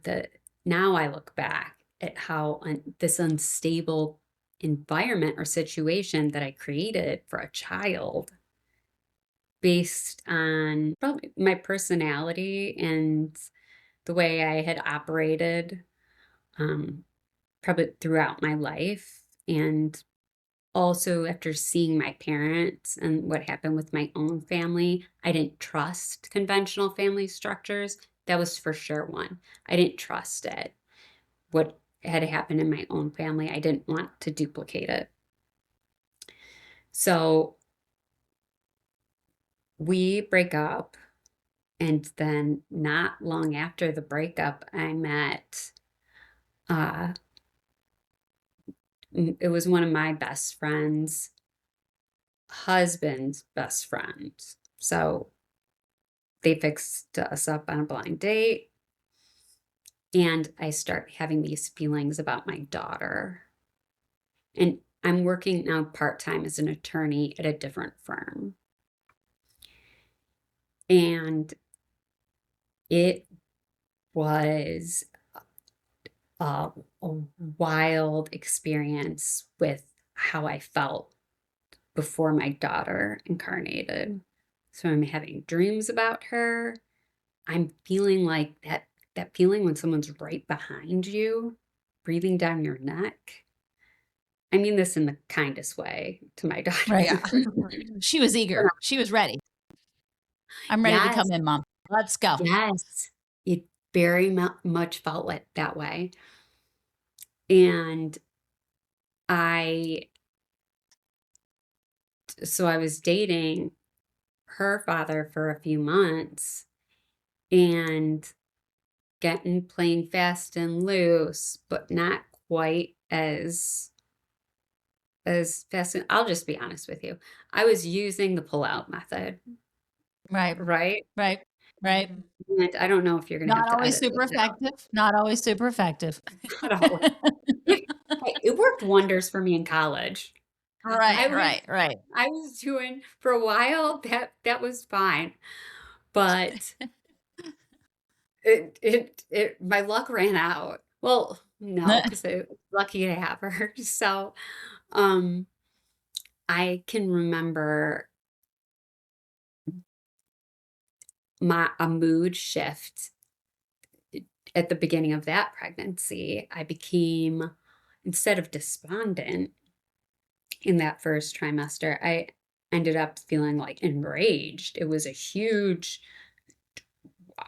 now I look back at how this unstable environment or situation that I created for a child, based on probably my personality and the way I had operated, probably throughout my life. And also after seeing my parents and what happened with my own family, I didn't trust conventional family structures. That was for sure one. I didn't trust it. What had happened in my own family, I didn't want to duplicate it. So we break up, and then not long after the breakup, I met, it was one of my best friends' husband's best friend. So they fixed us up on a blind date, and I start having these feelings about my daughter. And I'm working now part-time as an attorney at a different firm. And it was a wild experience with how I felt before my daughter incarnated. So I'm having dreams about her. I'm feeling like that feeling when someone's right behind you, breathing down your neck. I mean this in the kindest way to my daughter. Right. She was eager. She was ready. I'm ready to come in, Mom. Let's go. Yes. It very much felt like that way. And so I was dating her father for a few months and playing fast and loose, but not quite as fast. I'll just be honest with you. I was using the pull-out method. Right. Right? Right. Right. And I don't know if you're going to have Not to always edit super this out. effective. Not always super effective. Not always. It worked wonders for me in college. Right. Right. I was doing for a while, that was fine. But my luck ran out. Well, no, because I was lucky to have her. So I can remember a mood shift at the beginning of that pregnancy. I became, instead of despondent in that first trimester, I ended up feeling like enraged. It was a huge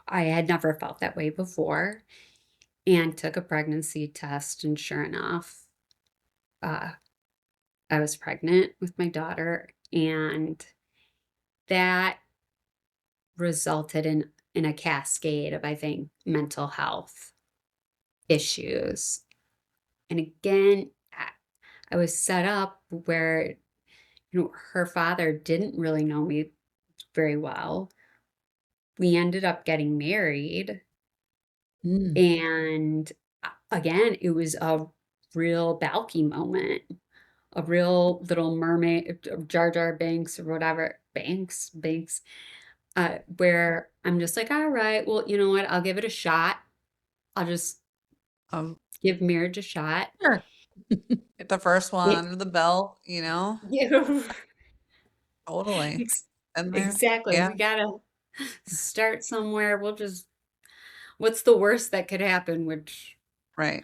I had never felt that way before, and took a pregnancy test, and sure enough, uh, I was pregnant with my daughter, and that resulted in a cascade of, I think, mental health issues. And again, I was set up where, her father didn't really know me very well. We ended up getting married, Mm. and again, it was a real Balky moment, a real Little Mermaid, Jar Jar Banks or whatever, Banks, where I'm just like, all right, well, you know what? I'll give it a shot. I'll just give marriage a shot. Sure. Get the first one It, under the belt, yeah, Totally. And there. exactly. Yeah. We gotta start somewhere. What's the worst that could happen? Which Right.